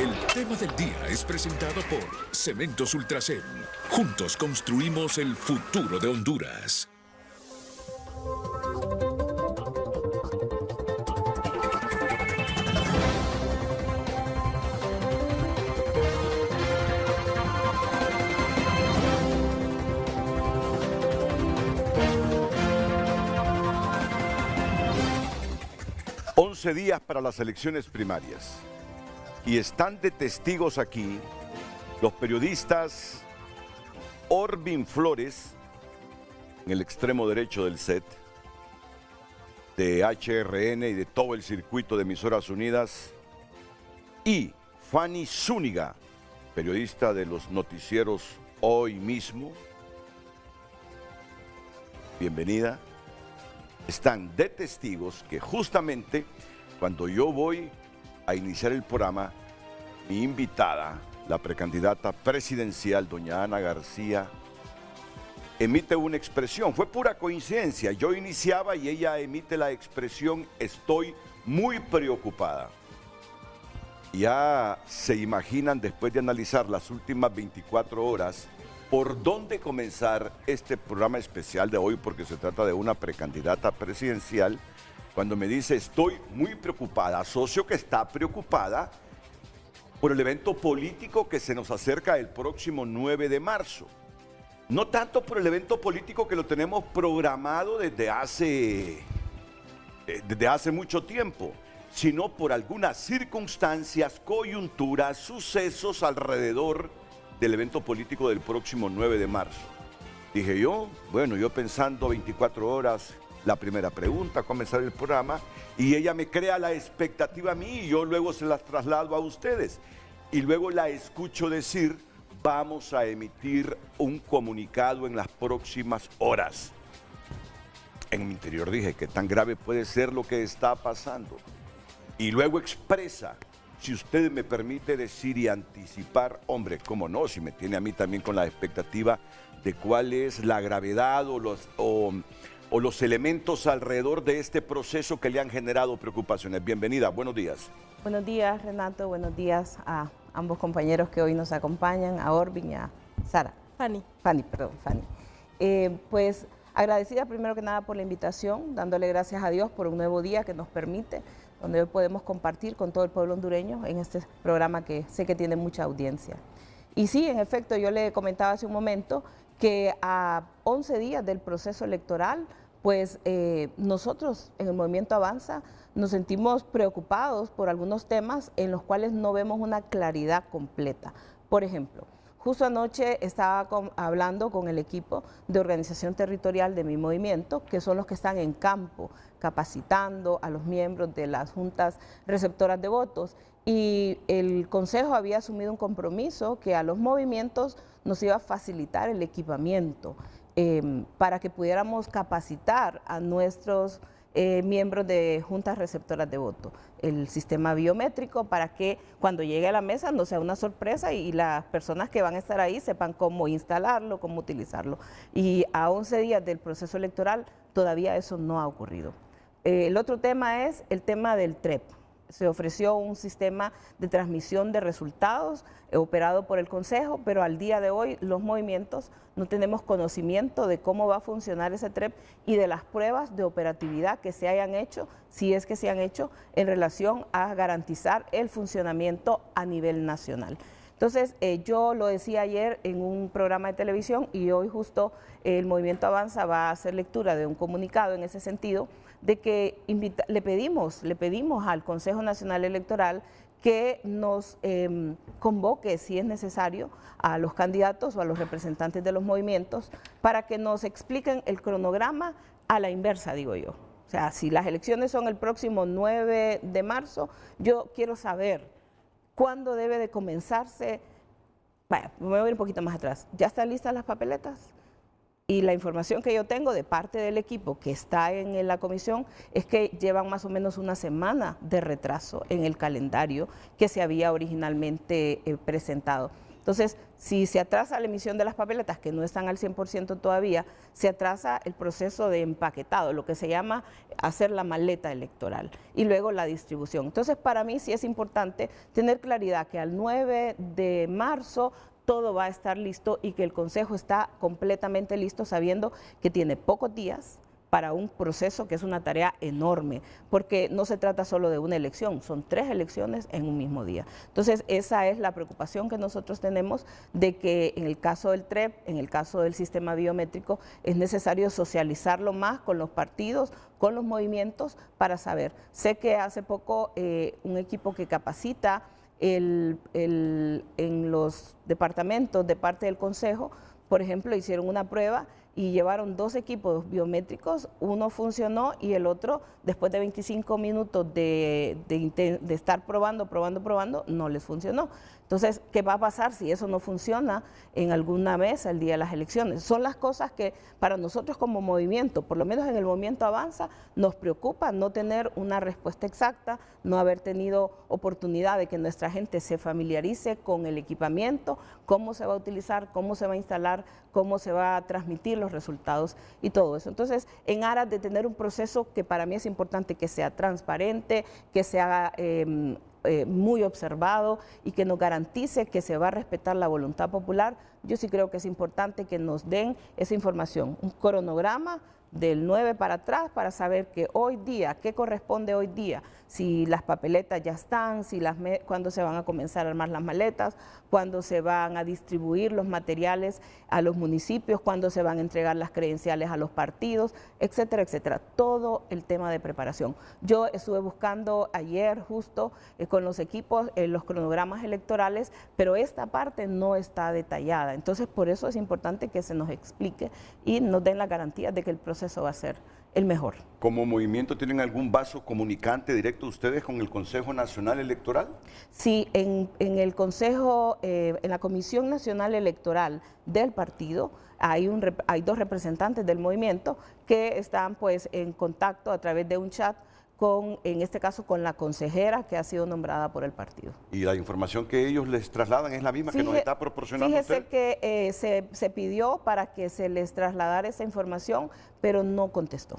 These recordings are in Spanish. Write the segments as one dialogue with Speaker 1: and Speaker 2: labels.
Speaker 1: El tema del día es presentado por Cementos Ultracel. Juntos construimos el futuro de Honduras.
Speaker 2: Días para las elecciones primarias y están de testigos aquí los periodistas Orbin Flores en el extremo derecho del set de HRN y de todo el circuito de emisoras unidas, y Fanny Zúñiga, periodista de los noticieros Hoy Mismo. Bienvenida. Están de testigos que justamente cuando yo voy a iniciar el programa, mi invitada, la precandidata presidencial, doña Ana García, emite una expresión. Fue pura coincidencia. Yo iniciaba y ella emite la expresión: estoy muy preocupada. Ya se imaginan, después de analizar las últimas 24 horas, por dónde comenzar este programa especial de hoy, porque se trata de una precandidata presidencial. Cuando me dice estoy muy preocupada, asocio que está preocupada por el evento político que se nos acerca el próximo 9 de marzo. No tanto por el evento político que lo tenemos programado desde hace mucho tiempo, sino por algunas circunstancias, coyunturas, sucesos alrededor del evento político del próximo 9 de marzo. Dije yo, bueno, yo pensando 24 horas, la primera pregunta, comenzar el programa, y ella me crea la expectativa a mí y yo luego se las traslado a ustedes. Y luego la escucho decir, vamos a emitir un comunicado en las próximas horas. En mi interior dije, ¿qué tan grave puede ser lo que está pasando? Y luego expresa, si usted me permite decir y anticipar, hombre, cómo no, si me tiene a mí también con la expectativa de cuál es la gravedad o los elementos alrededor de este proceso que le han generado preocupaciones. Bienvenida, buenos días.
Speaker 3: Buenos días, Renato, buenos días a ambos compañeros que hoy nos acompañan, a Orbin y a Sara. Fanny, perdón, Fanny. Pues agradecida primero que nada por la invitación, dándole gracias a Dios por un nuevo día que nos permite, donde hoy podemos compartir con todo el pueblo hondureño en este programa que sé que tiene mucha audiencia. Y sí, en efecto, yo le comentaba hace un momento que a 11 días del proceso electoral, pues nosotros en el Movimiento Avanza nos sentimos preocupados por algunos temas en los cuales no vemos una claridad completa. Por ejemplo, justo anoche estaba hablando con el equipo de organización territorial de mi movimiento, que son los que están en campo, capacitando a los miembros de las juntas receptoras de votos, y el Consejo había asumido un compromiso que a los movimientos nos iba a facilitar el equipamiento para que pudiéramos capacitar a nuestros miembros de juntas receptoras de voto, el sistema biométrico, para que cuando llegue a la mesa no sea una sorpresa y las personas que van a estar ahí sepan cómo instalarlo, cómo utilizarlo. Y a 11 días del proceso electoral todavía eso no ha ocurrido. El otro tema es el tema del TREP. Se ofreció un sistema de transmisión de resultados operado por el Consejo, pero al día de hoy los movimientos no tenemos conocimiento de cómo va a funcionar ese TREP y de las pruebas de operatividad que se hayan hecho, si es que se han hecho, en relación a garantizar el funcionamiento a nivel nacional. Entonces, yo lo decía ayer en un programa de televisión y hoy justo el Movimiento Avanza va a hacer lectura de un comunicado en ese sentido, de que le pedimos al Consejo Nacional Electoral que nos convoque, si es necesario, a los candidatos o a los representantes de los movimientos para que nos expliquen el cronograma a la inversa, digo yo. O sea, si las elecciones son el próximo 9 de marzo, yo quiero saber cuándo debe de comenzarse. Vaya, me voy a ir un poquito más atrás. ¿Ya están listas las papeletas? Y la información que yo tengo de parte del equipo que está en la comisión es que llevan más o menos una semana de retraso en el calendario que se había originalmente presentado. Entonces, si se atrasa la emisión de las papeletas, que no están al 100% todavía, se atrasa el proceso de empaquetado, lo que se llama hacer la maleta electoral y luego la distribución. Entonces, para mí sí es importante tener claridad que al 9 de marzo todo va a estar listo y que el Consejo está completamente listo, sabiendo que tiene pocos días para un proceso que es una tarea enorme, porque no se trata solo de una elección, son 3 elecciones en un mismo día. Entonces, esa es la preocupación que nosotros tenemos, de que en el caso del TREP, en el caso del sistema biométrico, es necesario socializarlo más con los partidos, con los movimientos, para saber. Sé que hace poco un equipo que capacita en los departamentos de parte del Consejo, por ejemplo, hicieron una prueba y llevaron 2 equipos biométricos, uno funcionó y el otro, después de 25 minutos de estar probando, no les funcionó. Entonces, ¿qué va a pasar si eso no funciona en alguna mesa el día de las elecciones? Son las cosas que para nosotros como movimiento, por lo menos en el movimiento Avanza, nos preocupa no tener una respuesta exacta, no haber tenido oportunidad de que nuestra gente se familiarice con el equipamiento, cómo se va a utilizar, cómo se va a instalar, cómo se va a transmitir los resultados y todo eso. Entonces, en aras de tener un proceso que para mí es importante que sea transparente, que sea muy observado y que nos garantice que se va a respetar la voluntad popular, yo sí creo que es importante que nos den esa información, un cronograma del 9 para atrás, para saber que hoy día, qué corresponde hoy día, si las papeletas ya están, cuándo se van a comenzar a armar las maletas, cuándo se van a distribuir los materiales a los municipios, cuándo se van a entregar las credenciales a los partidos, etcétera, etcétera. Todo el tema de preparación. Yo estuve buscando ayer justo con los equipos los cronogramas electorales, pero esta parte no está detallada. Entonces, por eso es importante que se nos explique y nos den la garantía de que el proceso va a ser el mejor.
Speaker 2: ¿Como movimiento tienen algún vaso comunicante directo ustedes con el Consejo Nacional Electoral?
Speaker 3: Sí, en el Consejo, en la Comisión Nacional Electoral del partido, hay 2 representantes del movimiento que están pues en contacto a través de un chat en este caso con la consejera que ha sido nombrada por el partido.
Speaker 2: ¿Y la información que ellos les trasladan es la misma que nos está proporcionando usted?
Speaker 3: Fíjese que se pidió para que se les trasladara esa información, pero no contestó.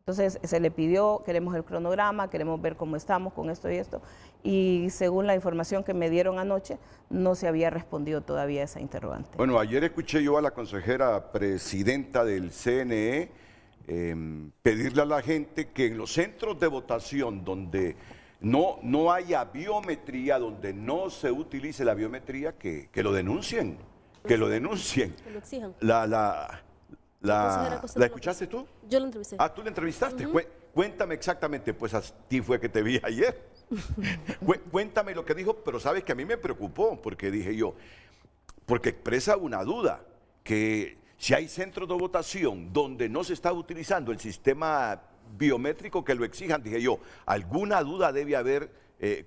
Speaker 3: Entonces se le pidió, queremos el cronograma, queremos ver cómo estamos con esto y esto, y según la información que me dieron anoche, no se había respondido todavía esa interrogante.
Speaker 2: Bueno, ayer escuché yo a la consejera presidenta del CNE pedirle a la gente que en los centros de votación donde no haya biometría, donde no se utilice la biometría, que lo denuncien, que lo denuncien. Que lo exijan. ¿La escuchaste tú?
Speaker 4: Yo la entrevisté.
Speaker 2: Ah, ¿tú la entrevistaste? Cuéntame exactamente, pues a ti fue que te vi ayer. Cuéntame lo que dijo, pero sabes que a mí me preocupó, porque dije yo, porque expresa una duda, que si hay centros de votación donde no se está utilizando el sistema biométrico, que lo exijan, dije yo, alguna duda debe haber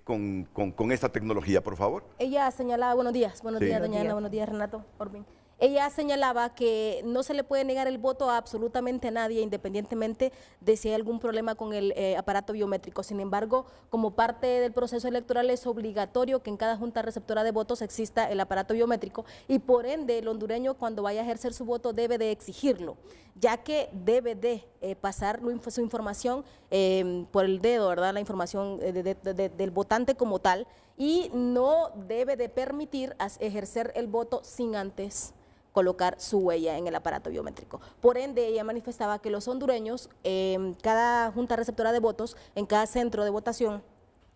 Speaker 2: con esta tecnología, por favor.
Speaker 4: Ella señalaba, buenos días, doña Ana, buenos días, Renato Orbín. Ella señalaba que no se le puede negar el voto a absolutamente nadie, independientemente de si hay algún problema con el aparato biométrico. Sin embargo, como parte del proceso electoral es obligatorio que en cada junta receptora de votos exista el aparato biométrico y por ende el hondureño cuando vaya a ejercer su voto debe de exigirlo, ya que debe de pasar su información por el dedo, ¿verdad? La información del votante como tal, y no debe de permitir ejercer el voto sin antes colocar su huella en el aparato biométrico. Por ende, ella manifestaba que los hondureños, cada junta receptora de votos, en cada centro de votación,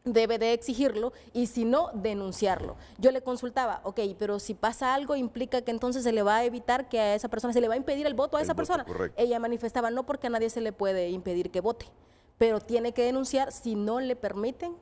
Speaker 4: debe de exigirlo y si no, denunciarlo. Yo le consultaba, ok, pero si pasa algo, implica que entonces se le va a evitar que a esa persona, se le va a impedir el voto a esa persona.
Speaker 2: Correcto.
Speaker 4: Ella manifestaba, no, porque a nadie se le puede impedir que vote, pero tiene que denunciar si no le permiten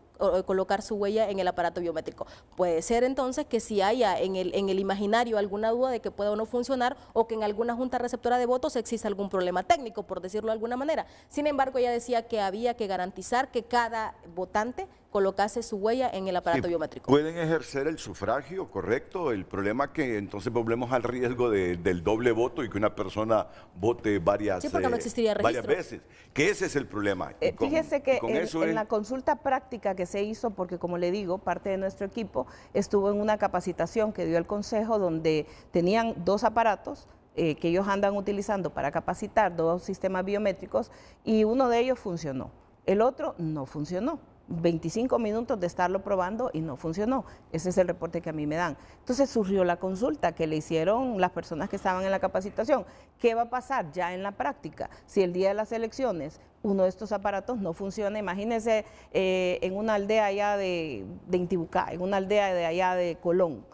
Speaker 4: colocar su huella en el aparato biométrico. Puede ser entonces que si haya en el imaginario alguna duda de que pueda o no funcionar o que en alguna junta receptora de votos exista algún problema técnico, por decirlo de alguna manera. Sin embargo, ella decía que había que garantizar que cada votante colocase su huella en el aparato biométrico.
Speaker 2: Pueden ejercer el sufragio, correcto. El problema es que entonces volvemos al riesgo del doble voto y que una persona vote varias,
Speaker 4: porque no existiría registro.
Speaker 2: varias veces. Que ese es el problema.
Speaker 3: Fíjese que en la consulta práctica que se hizo, porque como le digo, parte de nuestro equipo estuvo en una capacitación que dio el Consejo donde tenían 2 aparatos que ellos andan utilizando para capacitar 2 sistemas biométricos y uno de ellos funcionó. El otro no funcionó. 25 minutos de estarlo probando y no funcionó. Ese es el reporte que a mí me dan. Entonces surgió la consulta que le hicieron las personas que estaban en la capacitación. ¿Qué va a pasar ya en la práctica? Si el día de las elecciones uno de estos aparatos no funciona, imagínense en una aldea allá de Intibucá, en una aldea de allá de Colón.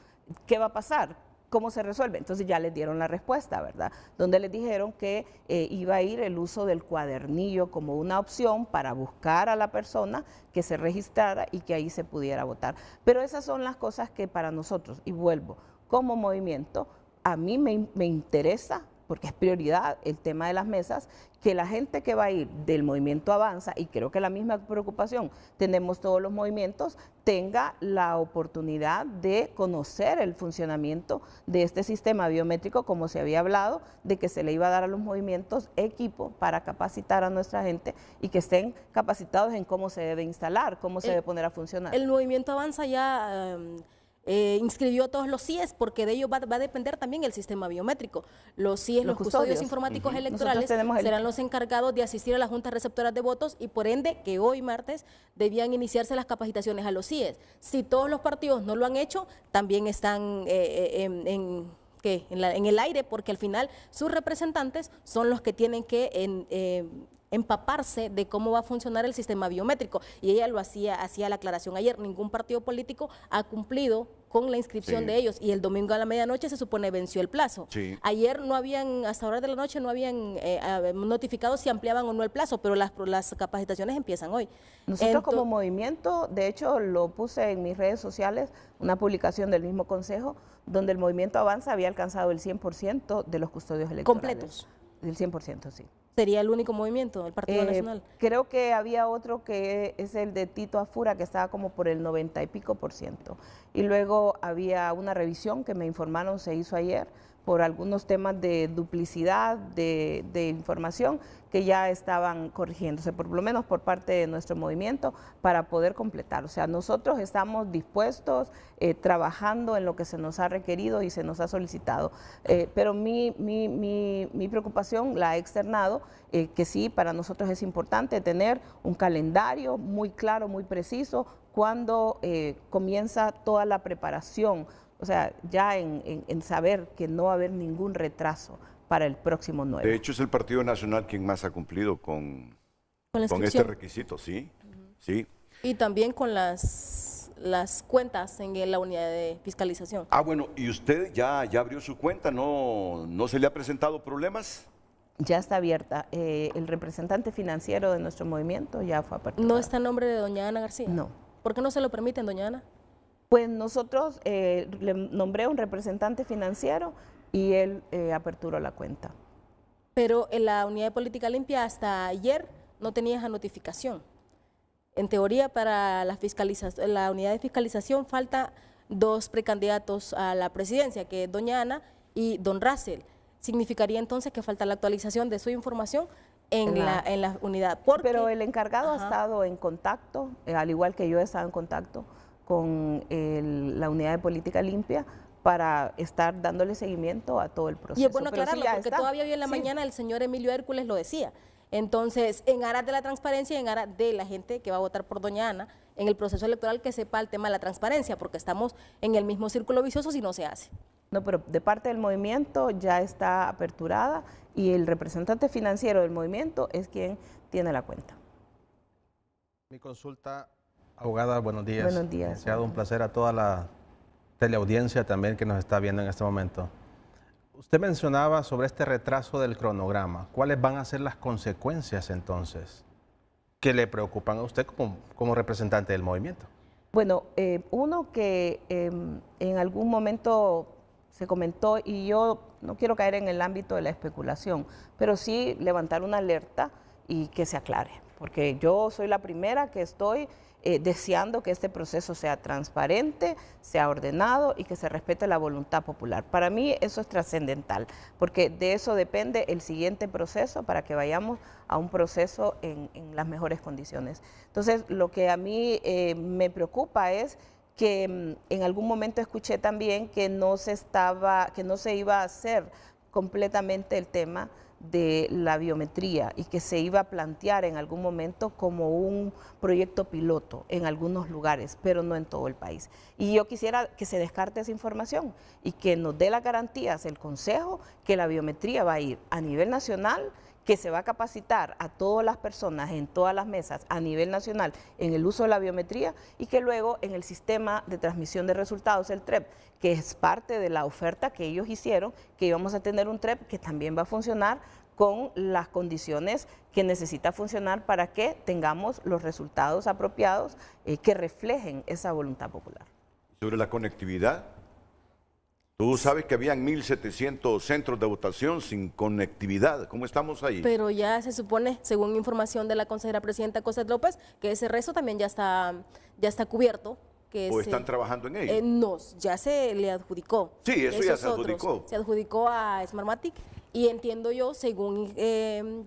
Speaker 3: ¿Qué va a pasar? ¿Cómo se resuelve? Entonces ya les dieron la respuesta, ¿verdad? Donde les dijeron que iba a ir el uso del cuadernillo como una opción para buscar a la persona que se registrara y que ahí se pudiera votar. Pero esas son las cosas que para nosotros, y vuelvo, como movimiento, a mí me interesa, porque es prioridad el tema de las mesas, que la gente que va a ir del movimiento Avanza, y creo que la misma preocupación tenemos todos los movimientos, tenga la oportunidad de conocer el funcionamiento de este sistema biométrico, como se había hablado, de que se le iba a dar a los movimientos equipo para capacitar a nuestra gente y que estén capacitados en cómo se debe instalar, cómo se debe poner a funcionar.
Speaker 4: El movimiento Avanza ya inscribió a todos los CIEs, porque de ello va a depender también el sistema biométrico. Los CIEs, los custodios informáticos electorales, serán los encargados de asistir a las juntas receptoras de votos y por ende que hoy martes debían iniciarse las capacitaciones a los CIEs. Si todos los partidos no lo han hecho, también están en el aire, porque al final sus representantes son los que tienen que empaparse de cómo va a funcionar el sistema biométrico. Y ella lo hacía la aclaración ayer, ningún partido político ha cumplido con la inscripción de ellos y el domingo a la medianoche se supone venció el plazo. Ayer no habían, hasta horas de la noche no habían notificado si ampliaban o no el plazo, pero las capacitaciones empiezan hoy.
Speaker 3: Nosotros como movimiento, de hecho lo puse en mis redes sociales, una publicación del mismo consejo, donde el movimiento Avanza había alcanzado el 100% de los custodios electorales.
Speaker 4: ¿Completos?
Speaker 3: Del 100%, sí.
Speaker 4: ¿Sería el único movimiento del Partido Nacional?
Speaker 3: Creo que había otro que es el de Tito Afura, que estaba como por el 90 y pico %. Y luego había una revisión que me informaron se hizo ayer por algunos temas de duplicidad de información que ya estaban corrigiéndose, por lo menos por parte de nuestro movimiento, para poder completar. O sea, nosotros estamos dispuestos, trabajando en lo que se nos ha requerido y se nos ha solicitado. Pero mi preocupación la he externado, que sí, para nosotros es importante tener un calendario muy claro, muy preciso, cuando comienza toda la preparación. O sea, ya en saber que no va a haber ningún retraso para el próximo 9.
Speaker 2: De hecho, es el Partido Nacional quien más ha cumplido con este requisito, sí, sí.
Speaker 4: Y también con las cuentas en la unidad de fiscalización.
Speaker 2: Ah, bueno, ¿y usted ya abrió su cuenta? ¿No se le ha presentado problemas?
Speaker 3: Ya está abierta. El representante financiero de nuestro movimiento ya fue aperturado.
Speaker 4: ¿No está en nombre de doña Ana García?
Speaker 3: No.
Speaker 4: ¿Por qué no se lo permiten, doña Ana?
Speaker 3: Pues nosotros le nombré un representante financiero y él aperturó la cuenta.
Speaker 4: Pero en la unidad de política limpia hasta ayer no tenía esa notificación. En teoría, para la unidad de fiscalización falta 2 precandidatos a la presidencia, que es doña Ana y don Russell. Significaría entonces que falta la actualización de su información en la unidad.
Speaker 3: Pero el encargado ha estado en contacto, al igual que yo he estado en contacto con la unidad de política limpia para estar dándole seguimiento a todo el proceso.
Speaker 4: Y es bueno aclararlo, porque todavía hoy en la mañana el señor Emilio Hércules lo decía. Entonces, en aras de la transparencia y en aras de la gente que va a votar por doña Ana en el proceso electoral, que sepa el tema de la transparencia, porque estamos en el mismo círculo vicioso si no se hace.
Speaker 3: No, pero de parte del movimiento ya está aperturada y el representante financiero del movimiento es quien tiene la cuenta.
Speaker 5: Mi consulta, abogada, buenos días.
Speaker 3: Buenos días.
Speaker 5: Deseado un placer a toda la teleaudiencia también que nos está viendo en este momento. Usted mencionaba sobre este retraso del cronograma. ¿Cuáles van a ser las consecuencias entonces que le preocupan a usted como representante del movimiento?
Speaker 3: Bueno, uno que en algún momento se comentó, y yo no quiero caer en el ámbito de la especulación, pero sí levantar una alerta y que se aclare. porque yo soy la primera que estoy deseando que este proceso sea transparente, sea ordenado y que se respete la voluntad popular. Para mí eso es trascendental, porque de eso depende el siguiente proceso para que vayamos a un proceso en las mejores condiciones. Entonces, lo que a mí me preocupa es que en algún momento escuché también que no se iba a hacer completamente el tema de la biometría y que se iba a plantear en algún momento como un proyecto piloto en algunos lugares, pero no en todo el país. Y yo quisiera que se descarte esa información y que nos dé las garantías el Consejo que la biometría va a ir a nivel nacional, que se va a capacitar a todas las personas en todas las mesas a nivel nacional en el uso de la biometría y que luego en el sistema de transmisión de resultados, el TREP, que es parte de la oferta que ellos hicieron, que íbamos a tener un TREP que también va a funcionar con las condiciones que necesita funcionar para que tengamos los resultados apropiados que reflejen esa voluntad popular.
Speaker 2: Sobre la conectividad, tú sabes que habían 1.700 centros de votación sin conectividad. ¿Cómo estamos ahí?
Speaker 4: Pero ya se supone, según información de la consejera presidenta Cosette López, que ese resto también ya está cubierto.
Speaker 2: ¿O están trabajando en ello?
Speaker 4: No, ya se le adjudicó.
Speaker 2: Sí, eso ya se adjudicó.
Speaker 4: Se adjudicó a Smartmatic y entiendo yo, según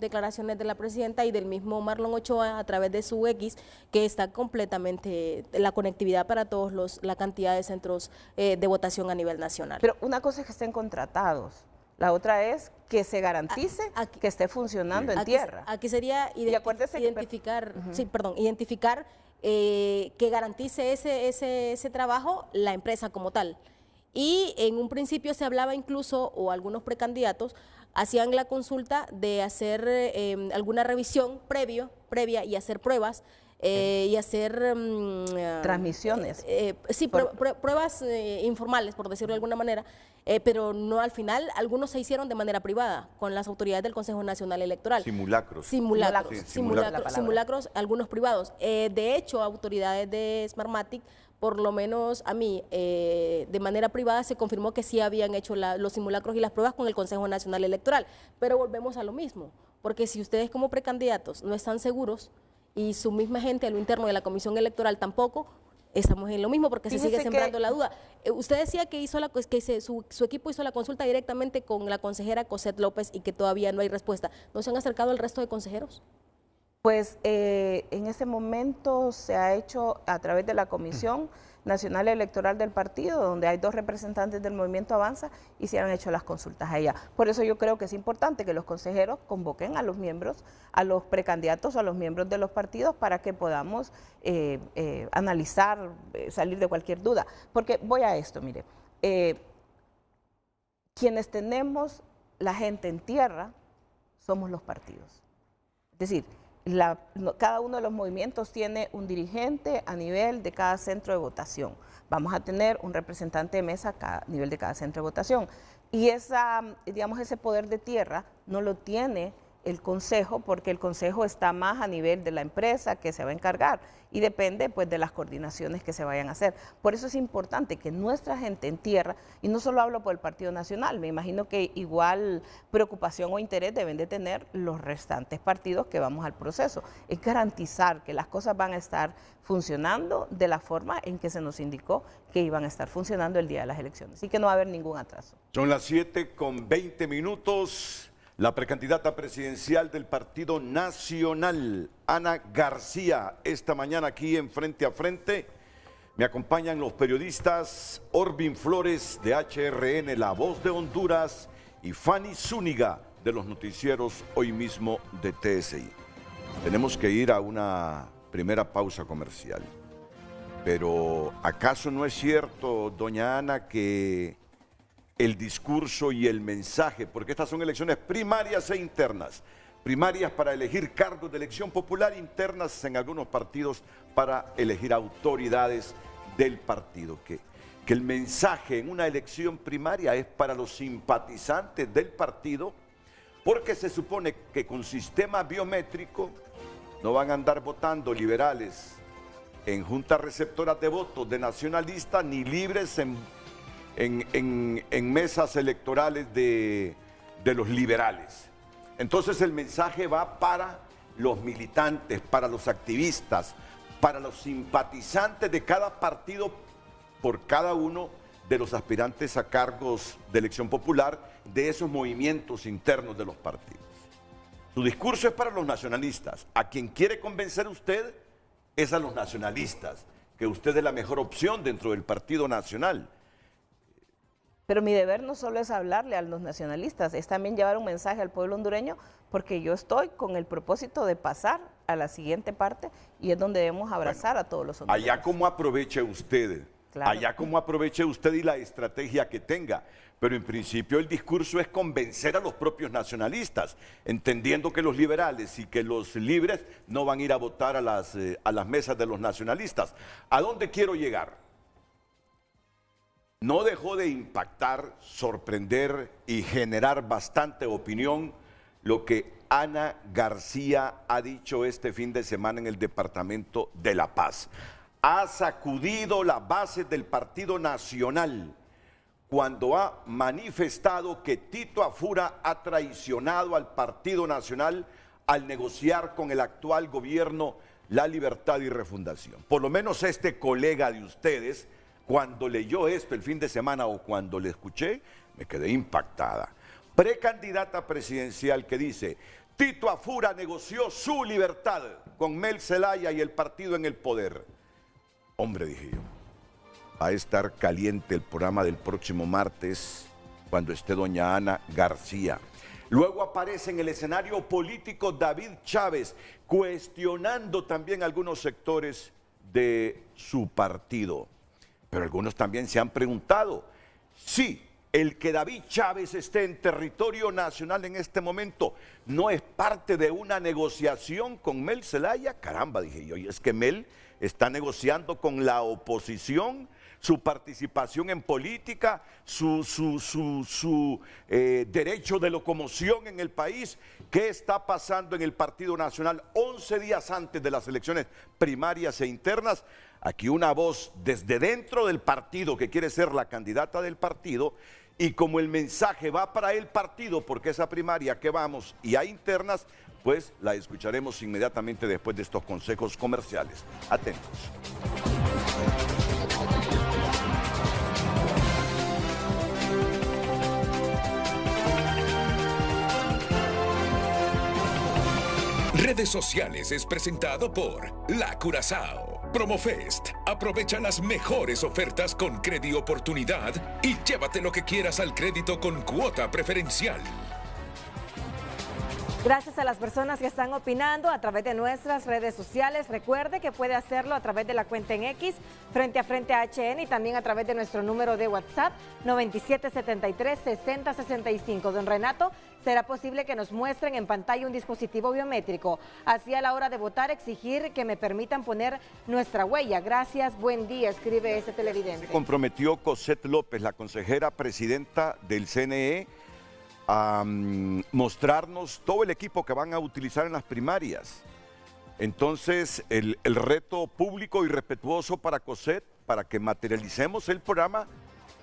Speaker 4: declaraciones de la presidenta y del mismo Marlon Ochoa a través de su X, que está completamente la conectividad para todos la cantidad de centros de votación a nivel nacional.
Speaker 3: Pero una cosa es que estén contratados, la otra es que se garantice que esté funcionando en tierra.
Speaker 4: Aquí sería identificar, que garantice ese trabajo la empresa como tal. Y en un principio se hablaba incluso, o algunos precandidatos hacían la consulta de hacer alguna revisión previa y hacer pruebas y hacer
Speaker 3: transmisiones.
Speaker 4: Pruebas informales, por decirlo de alguna manera, pero no al final. Algunos se hicieron de manera privada con las autoridades del Consejo Nacional Electoral.
Speaker 2: Simulacros,
Speaker 4: algunos privados. De hecho, autoridades de Smartmatic, por lo menos a mí, de manera privada se confirmó que sí habían hecho los simulacros y las pruebas con el Consejo Nacional Electoral. Pero volvemos a lo mismo, porque si ustedes como precandidatos no están seguros y su misma gente a lo interno de la Comisión Electoral tampoco, estamos en lo mismo porque se sigue sembrando la duda. Usted decía que su equipo hizo la consulta directamente con la consejera Cosette López y que todavía no hay respuesta. ¿No se han acercado al resto de consejeros?
Speaker 3: Pues en ese momento se ha hecho a través de la Comisión Nacional Electoral del partido, donde hay 2 representantes del Movimiento Avanza y se han hecho las consultas a ella. Por eso yo creo que es importante que los consejeros convoquen a los miembros, a los precandidatos, a los miembros de los partidos para que podamos analizar, salir de cualquier duda. Porque voy a esto, mire, quienes tenemos la gente en tierra somos los partidos. Es decir, cada uno de los movimientos tiene un dirigente a nivel de cada centro de votación. Vamos a tener un representante de mesa a nivel de cada centro de votación. Y ese poder de tierra no lo tiene el Consejo, porque el Consejo está más a nivel de la empresa que se va a encargar y depende pues de las coordinaciones que se vayan a hacer. Por eso es importante que nuestra gente en tierra, y no solo hablo por el Partido Nacional, me imagino que igual preocupación o interés deben de tener los restantes partidos que vamos al proceso, es garantizar que las cosas van a estar funcionando de la forma en que se nos indicó que iban a estar funcionando el día de las elecciones y que no va a haber ningún atraso.
Speaker 2: Son las 7:20. La precandidata presidencial del Partido Nacional, Ana García, esta mañana aquí en Frente a Frente. Me acompañan los periodistas Orbin Flores de HRN, La Voz de Honduras, y Fanny Zúñiga de los noticieros Hoy Mismo de TSI. Tenemos que ir a una primera pausa comercial. Pero ¿acaso no es cierto, doña Ana, que el discurso y el mensaje, porque estas son elecciones primarias e internas, primarias para elegir cargos de elección popular, internas en algunos partidos para elegir autoridades del partido, que el mensaje en una elección primaria es para los simpatizantes del partido, porque se supone que con sistema biométrico no van a andar votando liberales en juntas receptoras de votos de nacionalistas ni libres en mesas electorales de los liberales. Entonces el mensaje va para los militantes, para los activistas, para los simpatizantes de cada partido, por cada uno de los aspirantes a cargos de elección popular de esos movimientos internos de los partidos. Su discurso es para los nacionalistas. A quien quiere convencer usted es a los nacionalistas, que usted es la mejor opción dentro del Partido Nacional.
Speaker 3: Pero mi deber no solo es hablarle a los nacionalistas, es también llevar un mensaje al pueblo hondureño, porque yo estoy con el propósito de pasar a la siguiente parte y es donde debemos abrazar a todos los hondureños.
Speaker 2: Allá como aproveche usted, claro. Allá como aproveche usted y la estrategia que tenga. Pero en principio el discurso es convencer a los propios nacionalistas, entendiendo que los liberales y que los libres no van a ir a votar a las mesas de los nacionalistas. ¿A dónde quiero llegar? No dejó de impactar, sorprender y generar bastante opinión lo que Ana García ha dicho este fin de semana en el Departamento de La Paz. Ha sacudido las bases del Partido Nacional cuando ha manifestado que Tito Afura ha traicionado al Partido Nacional al negociar con el actual gobierno la libertad y refundación. Por lo menos este colega de ustedes, cuando leyó esto el fin de semana o cuando le escuché, me quedé impactada. Precandidata presidencial que dice, Tito Afura negoció su libertad con Mel Zelaya y el partido en el poder. Hombre, dije yo, va a estar caliente el programa del próximo martes cuando esté doña Ana García. Luego aparece en el escenario político David Chávez, cuestionando también algunos sectores de su partido. Pero algunos también se han preguntado si el que David Chávez esté en territorio nacional en este momento no es parte de una negociación con Mel Zelaya. Caramba, dije yo, y es que Mel está negociando con la oposición su participación en política, su derecho de locomoción en el país. ¿Qué está pasando en el Partido Nacional 11 días antes de las elecciones primarias e internas? Aquí una voz desde dentro del partido que quiere ser la candidata del partido, y como el mensaje va para el partido, porque esa primaria que vamos y hay internas, pues la escucharemos inmediatamente después de estos consejos comerciales. Atentos.
Speaker 1: Redes sociales es presentado por La Curazao. Promofest. Aprovecha las mejores ofertas con Credi Oportunidad y llévate lo que quieras al crédito con cuota preferencial.
Speaker 6: Gracias a las personas que están opinando a través de nuestras redes sociales. Recuerde que puede hacerlo a través de la cuenta en X, Frente a Frente HN, y también a través de nuestro número de WhatsApp, 9773-6065. Don Renato, será posible que nos muestren en pantalla un dispositivo biométrico. Así a la hora de votar, exigir que me permitan poner nuestra huella. Gracias, buen día, escribe este televidente.
Speaker 2: Se comprometió Cosette López, la consejera presidenta del CNE, a mostrarnos todo el equipo que van a utilizar en las primarias. Entonces, el reto público y respetuoso para Cosette, para que materialicemos el programa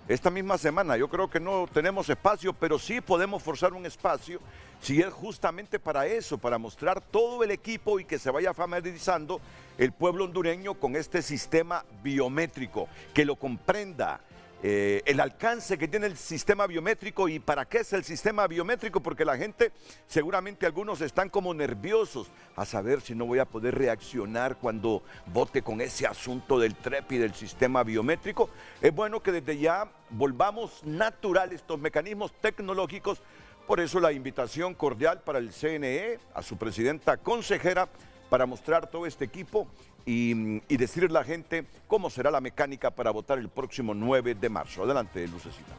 Speaker 2: esta misma semana. Yo creo que no tenemos espacio, pero sí podemos forzar un espacio, si es justamente para eso, para mostrar todo el equipo y que se vaya familiarizando el pueblo hondureño con este sistema biométrico, que lo comprenda. El alcance que tiene el sistema biométrico y para qué es el sistema biométrico, porque la gente, seguramente algunos están como nerviosos a saber si no voy a poder reaccionar cuando vote con ese asunto del TREP y del sistema biométrico. Es bueno que desde ya volvamos natural estos mecanismos tecnológicos. Por eso la invitación cordial para el CNE, a su presidenta consejera, para mostrar todo este equipo y decirle a la gente cómo será la mecánica para votar el próximo 9 de marzo. Adelante, Lucecita.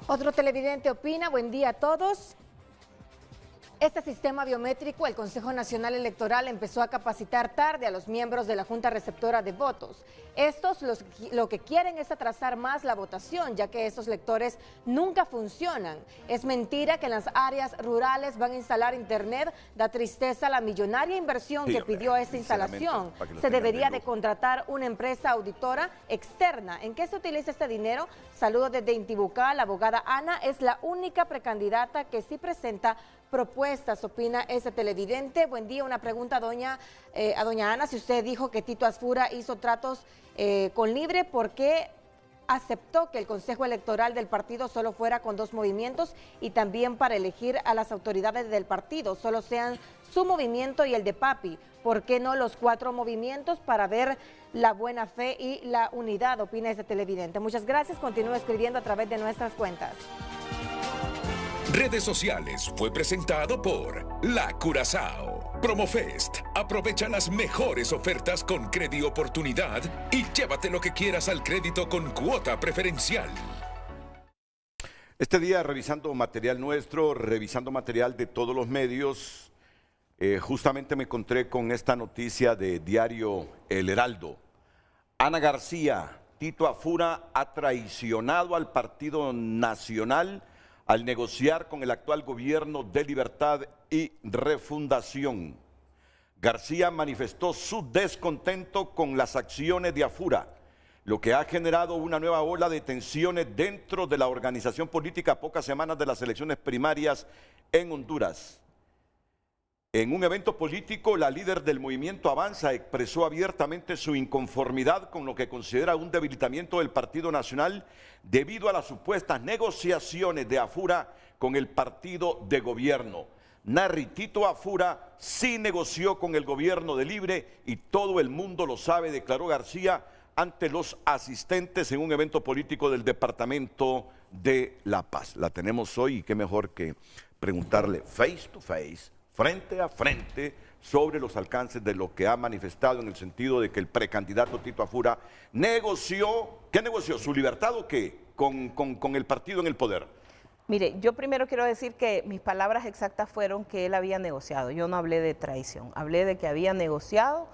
Speaker 6: Otro televidente opina, buen día a todos. Este sistema biométrico, el Consejo Nacional Electoral empezó a capacitar tarde a los miembros de la Junta Receptora de Votos. Estos lo que quieren es atrasar más la votación, ya que estos lectores nunca funcionan. Es mentira que en las áreas rurales van a instalar internet. Da tristeza la millonaria inversión que pidió esta instalación. Se debería de contratar una empresa auditora externa. ¿En qué se utiliza este dinero? Saludos desde Intibucá. La abogada Ana es la única precandidata que sí presenta propuestas, opina ese televidente. Buen día, una pregunta a doña Ana. Si usted dijo que Tito Asfura hizo tratos con Libre, ¿por qué aceptó que el Consejo Electoral del partido solo fuera con 2 movimientos y también para elegir a las autoridades del partido solo sean su movimiento y el de Papi? ¿Por qué no los 4 movimientos para ver la buena fe y la unidad? Opina ese televidente. Muchas gracias. Continúe escribiendo a través de nuestras cuentas.
Speaker 1: Redes sociales fue presentado por La Curazao. Promofest. Aprovecha las mejores ofertas con Credi Oportunidad y llévate lo que quieras al crédito con cuota preferencial.
Speaker 2: Este día, revisando material nuestro, revisando material de todos los medios, justamente me encontré con esta noticia de diario El Heraldo. Ana García, Tito Asfura ha traicionado al Partido Nacional al negociar con el actual gobierno de Libertad y Refundación. García manifestó su descontento con las acciones de Asfura, lo que ha generado una nueva ola de tensiones dentro de la organización política a pocas semanas de las elecciones primarias en Honduras. En un evento político, la líder del movimiento Avanza expresó abiertamente su inconformidad con lo que considera un debilitamiento del Partido Nacional debido a las supuestas negociaciones de Asfura con el partido de gobierno. Tito Asfura sí negoció con el gobierno de Libre y todo el mundo lo sabe, declaró García ante los asistentes en un evento político del Departamento de La Paz. La tenemos hoy y qué mejor que preguntarle face to face, frente a frente, sobre los alcances de lo que ha manifestado en el sentido de que el precandidato Tito Asfura negoció, ¿qué negoció? ¿Su libertad o qué? Con el partido en el poder.
Speaker 3: Mire, yo primero quiero decir que mis palabras exactas fueron que él había negociado. Yo no hablé de traición, hablé de que había negociado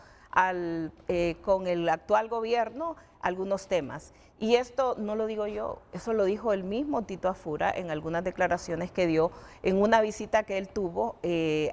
Speaker 3: con el actual gobierno algunos temas. Y esto no lo digo yo, eso lo dijo el mismo Tito Asfura en algunas declaraciones que dio en una visita que él tuvo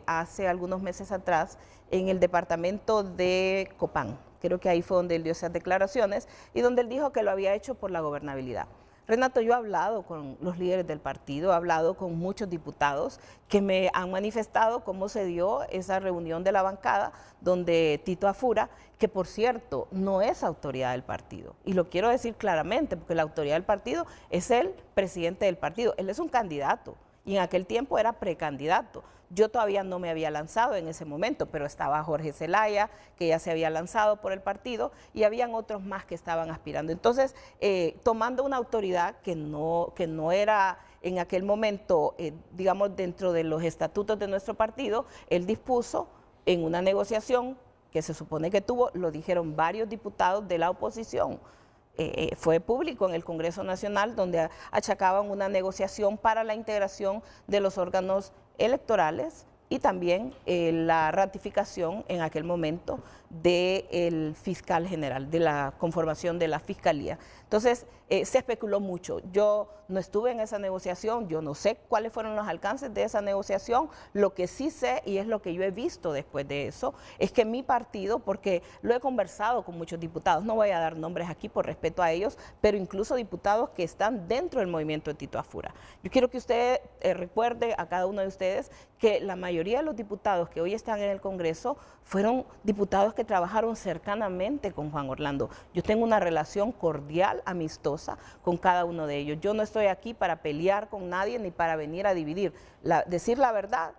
Speaker 3: hace algunos meses atrás en el departamento de Copán. Creo que ahí fue donde él dio esas declaraciones y donde él dijo que lo había hecho por la gobernabilidad. Renato, yo he hablado con los líderes del partido, he hablado con muchos diputados que me han manifestado cómo se dio esa reunión de la bancada donde Tito Asfura, que por cierto no es autoridad del partido, y lo quiero decir claramente porque la autoridad del partido es el presidente del partido, él es un candidato y en aquel tiempo era precandidato. Yo todavía no me había lanzado en ese momento, pero estaba Jorge Zelaya, que ya se había lanzado por el partido, y habían otros más que estaban aspirando. Entonces, tomando una autoridad que no era en aquel momento, digamos, dentro de los estatutos de nuestro partido, él dispuso en una negociación que se supone que tuvo, lo dijeron varios diputados de la oposición, fue público en el Congreso Nacional, donde achacaban una negociación para la integración de los órganos electorales y también la ratificación en aquel momento del fiscal general, de la conformación de la fiscalía. Entonces, se especuló mucho. Yo no estuve en esa negociación, yo no sé cuáles fueron los alcances de esa negociación. Lo que sí sé, y es lo que yo he visto después de eso, es que mi partido, porque lo he conversado con muchos diputados, no voy a dar nombres aquí por respeto a ellos, pero incluso diputados que están dentro del movimiento de Tito Asfura. Yo quiero que usted recuerde a cada uno de ustedes que la mayoría de los diputados que hoy están en el Congreso fueron diputados que trabajaron cercanamente con Juan Orlando. Yo tengo una relación cordial, amistosa con cada uno de ellos. Yo no estoy aquí para pelear con nadie ni para venir a dividir. Decir la verdad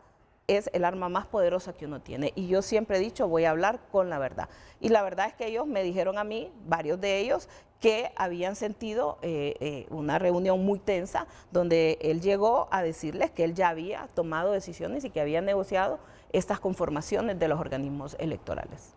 Speaker 3: es el arma más poderosa que uno tiene. Y yo siempre he dicho, voy a hablar con la verdad. Y la verdad es que ellos me dijeron a mí, varios de ellos, que habían sentido una reunión muy tensa donde él llegó a decirles que él ya había tomado decisiones y que había negociado estas conformaciones de los organismos electorales.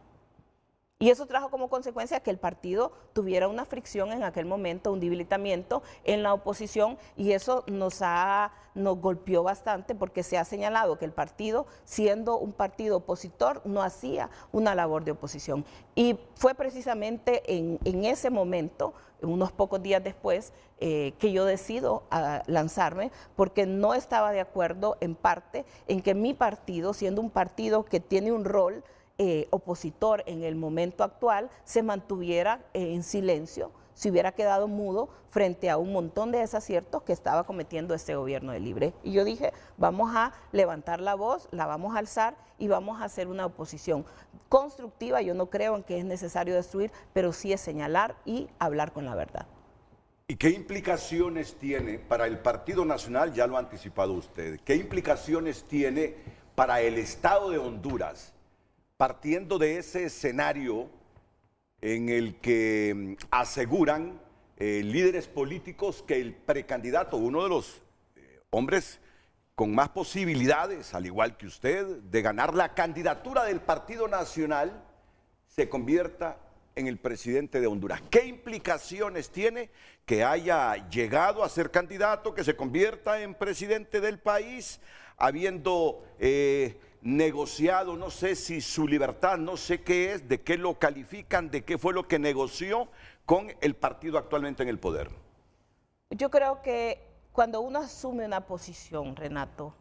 Speaker 3: Y eso trajo como consecuencia que el partido tuviera una fricción en aquel momento, un debilitamiento en la oposición, y eso nos golpeó bastante porque se ha señalado que el partido, siendo un partido opositor, no hacía una labor de oposición. Y fue precisamente en ese momento, unos pocos días después, que yo decido lanzarme porque no estaba de acuerdo en parte en que mi partido, siendo un partido que tiene un rol opositor en el momento actual, se mantuviera en silencio se hubiera quedado mudo frente a un montón de desaciertos que estaba cometiendo este gobierno de Libre. Y yo dije, vamos a levantar la voz, la vamos a alzar y vamos a hacer una oposición constructiva. Yo no creo en que es necesario destruir, pero sí es señalar y hablar con la verdad.
Speaker 2: ¿Y qué implicaciones tiene para el Partido Nacional? Ya lo ha anticipado usted. ¿Qué implicaciones tiene para el Estado de Honduras, partiendo de ese escenario en el que aseguran líderes políticos que el precandidato, uno de los hombres con más posibilidades, al igual que usted, de ganar la candidatura del Partido Nacional, se convierta en el presidente de Honduras? ¿Qué implicaciones tiene que haya llegado a ser candidato, que se convierta en presidente del país, habiendo negociado, no sé si su libertad, no sé qué es, de qué lo califican, de qué fue lo que negoció con el partido actualmente en el poder?
Speaker 3: Yo creo que cuando uno asume una posición, Renato,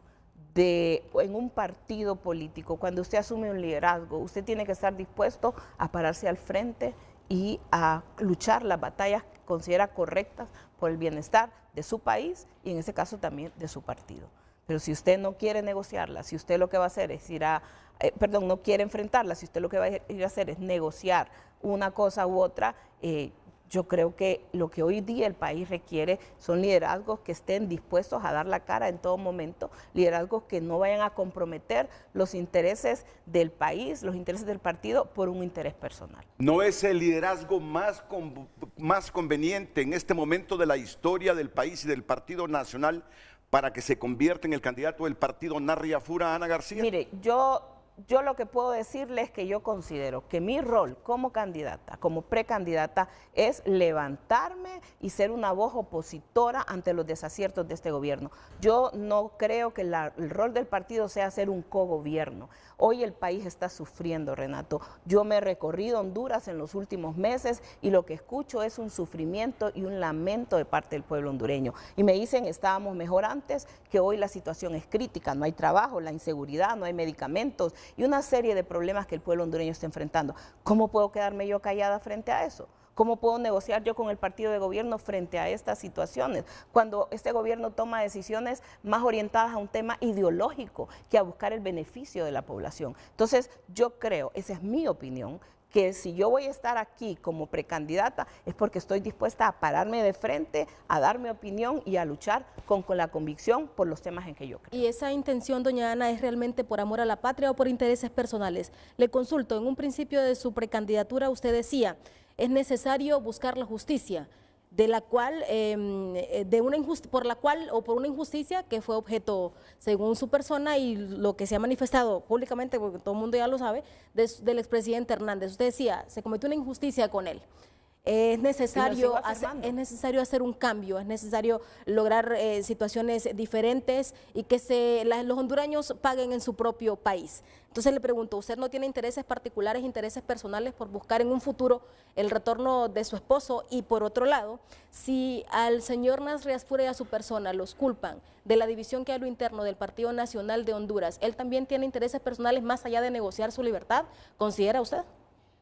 Speaker 3: en un partido político, cuando usted asume un liderazgo, usted tiene que estar dispuesto a pararse al frente y a luchar las batallas que considera correctas por el bienestar de su país y en ese caso también de su partido. Pero si usted no quiere negociarla, si usted lo que va a hacer es no quiere enfrentarla, si usted lo que va a ir a hacer es negociar una cosa u otra, yo creo que lo que hoy día el país requiere son liderazgos que estén dispuestos a dar la cara en todo momento, liderazgos que no vayan a comprometer los intereses del país, los intereses del partido por un interés personal.
Speaker 2: ¿No es el liderazgo más conveniente en este momento de la historia del país y del Partido Nacional para que se convierta en el candidato del partido Narria Fura, Ana García?
Speaker 3: Mire, yo lo que puedo decirle es que yo considero que mi rol como candidata, como precandidata, es levantarme y ser una voz opositora ante los desaciertos de este gobierno. Yo no creo que el rol del partido sea ser un cogobierno. Hoy el país está sufriendo, Renato. Yo me he recorrido Honduras en los últimos meses y lo que escucho es un sufrimiento y un lamento de parte del pueblo hondureño. Y me dicen, estábamos mejor antes, que hoy la situación es crítica, no hay trabajo, la inseguridad, no hay medicamentos y una serie de problemas que el pueblo hondureño está enfrentando. ¿Cómo puedo quedarme yo callada frente a eso? ¿Cómo puedo negociar yo con el partido de gobierno frente a estas situaciones? Cuando este gobierno toma decisiones más orientadas a un tema ideológico que a buscar el beneficio de la población. Entonces, yo creo, esa es mi opinión, que si yo voy a estar aquí como precandidata es porque estoy dispuesta a pararme de frente, a dar mi opinión y a luchar con la convicción por los temas en que yo creo.
Speaker 4: ¿Y esa intención, doña Ana, es realmente por amor a la patria o por intereses personales? Le consulto, en un principio de su precandidatura usted decía, es necesario buscar la justicia, de la cual, por una injusticia que fue objeto, según su persona y lo que se ha manifestado públicamente, porque todo el mundo ya lo sabe, del expresidente Hernández. Usted decía, se cometió una injusticia con él. Es necesario hacer un cambio, es necesario lograr situaciones diferentes y que los hondureños paguen en su propio país. Entonces le pregunto, ¿usted no tiene intereses particulares, intereses personales por buscar en un futuro el retorno de su esposo? Y por otro lado, si al señor Narria Fura y a su persona los culpan de la división que hay a lo interno del Partido Nacional de Honduras, ¿él también tiene intereses personales más allá de negociar su libertad? ¿Considera usted?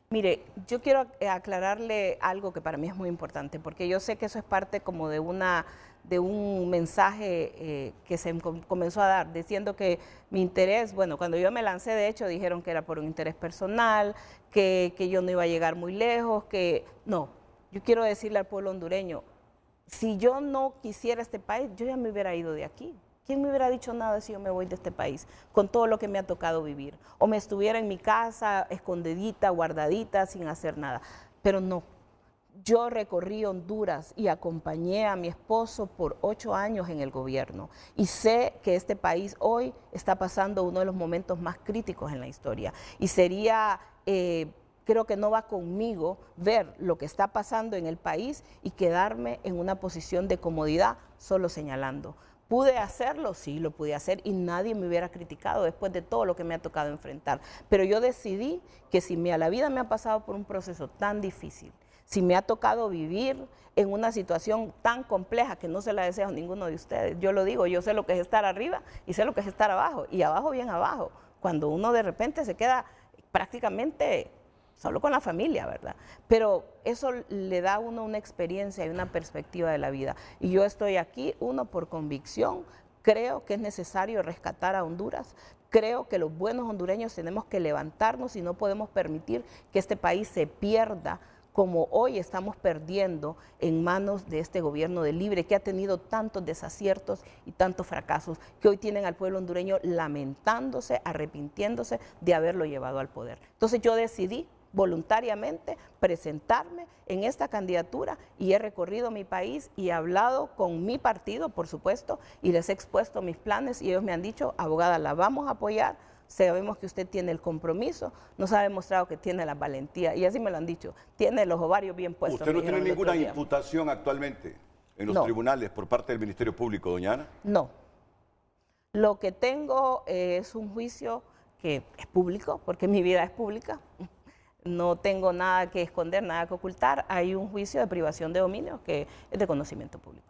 Speaker 3: Mire, yo quiero aclararle algo que para mí es muy importante, porque yo sé que eso es parte como de un mensaje que se comenzó a dar, diciendo que mi interés, bueno, cuando yo me lancé, de hecho, dijeron que era por un interés personal, que yo no iba a llegar muy lejos, que no. Yo quiero decirle al pueblo hondureño, si yo no quisiera este país, yo ya me hubiera ido de aquí. ¿Quién me hubiera dicho nada si yo me voy de este país con todo lo que me ha tocado vivir? O me estuviera en mi casa, escondidita, guardadita, sin hacer nada. Pero no, yo recorrí Honduras y acompañé a mi esposo por 8 años en el gobierno. Y sé que este país hoy está pasando uno de los momentos más críticos en la historia. Y sería... creo que no va conmigo ver lo que está pasando en el país y quedarme en una posición de comodidad solo señalando. ¿Pude hacerlo? Sí, lo pude hacer y nadie me hubiera criticado después de todo lo que me ha tocado enfrentar. Pero yo decidí que si la vida me ha pasado por un proceso tan difícil, si me ha tocado vivir en una situación tan compleja que no se la deseo a ninguno de ustedes, yo lo digo, yo sé lo que es estar arriba y sé lo que es estar abajo, y abajo bien abajo, cuando uno de repente se queda prácticamente solo con la familia, ¿verdad? Pero eso le da a uno una experiencia y una perspectiva de la vida. Y yo estoy aquí, uno, por convicción. Creo que es necesario rescatar a Honduras. Creo que los buenos hondureños tenemos que levantarnos y no podemos permitir que este país se pierda como hoy estamos perdiendo en manos de este gobierno de Libre, que ha tenido tantos desaciertos y tantos fracasos, que hoy tienen al pueblo hondureño lamentándose, arrepintiéndose de haberlo llevado al poder. Entonces yo decidí voluntariamente presentarme en esta candidatura y he recorrido mi país y he hablado con mi partido, por supuesto, y les he expuesto mis planes y ellos me han dicho, abogada, la vamos a apoyar, sabemos que usted tiene el compromiso, nos ha demostrado que tiene la valentía y así me lo han dicho, tiene los ovarios bien puestos.
Speaker 2: ¿Usted no tiene ninguna imputación actualmente en los tribunales por parte del Ministerio Público, doña Ana?
Speaker 3: No. Lo que tengo es un juicio que es público, porque mi vida es pública. No tengo nada que esconder, nada que ocultar. Hay un juicio de privación de dominio que es de conocimiento público.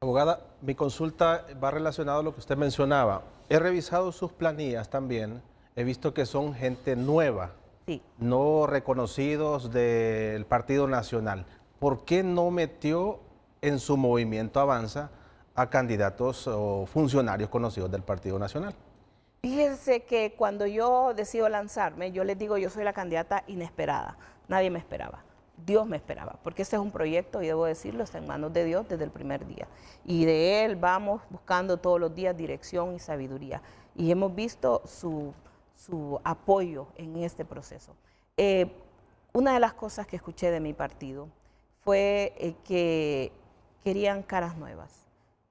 Speaker 5: Abogada, mi consulta va relacionada a lo que usted mencionaba. He revisado sus planillas también. He visto que son gente nueva,
Speaker 3: sí,
Speaker 5: no reconocidos del Partido Nacional. ¿Por qué no metió en su movimiento Avanza a candidatos o funcionarios conocidos del Partido Nacional?
Speaker 3: Fíjense que cuando yo decido lanzarme, yo les digo, yo soy la candidata inesperada. Nadie me esperaba. Dios me esperaba, porque este es un proyecto, y debo decirlo, está en manos de Dios desde el primer día. Y de Él vamos buscando todos los días dirección y sabiduría. Y hemos visto su apoyo en este proceso. Una de las cosas que escuché de mi partido fue que querían caras nuevas.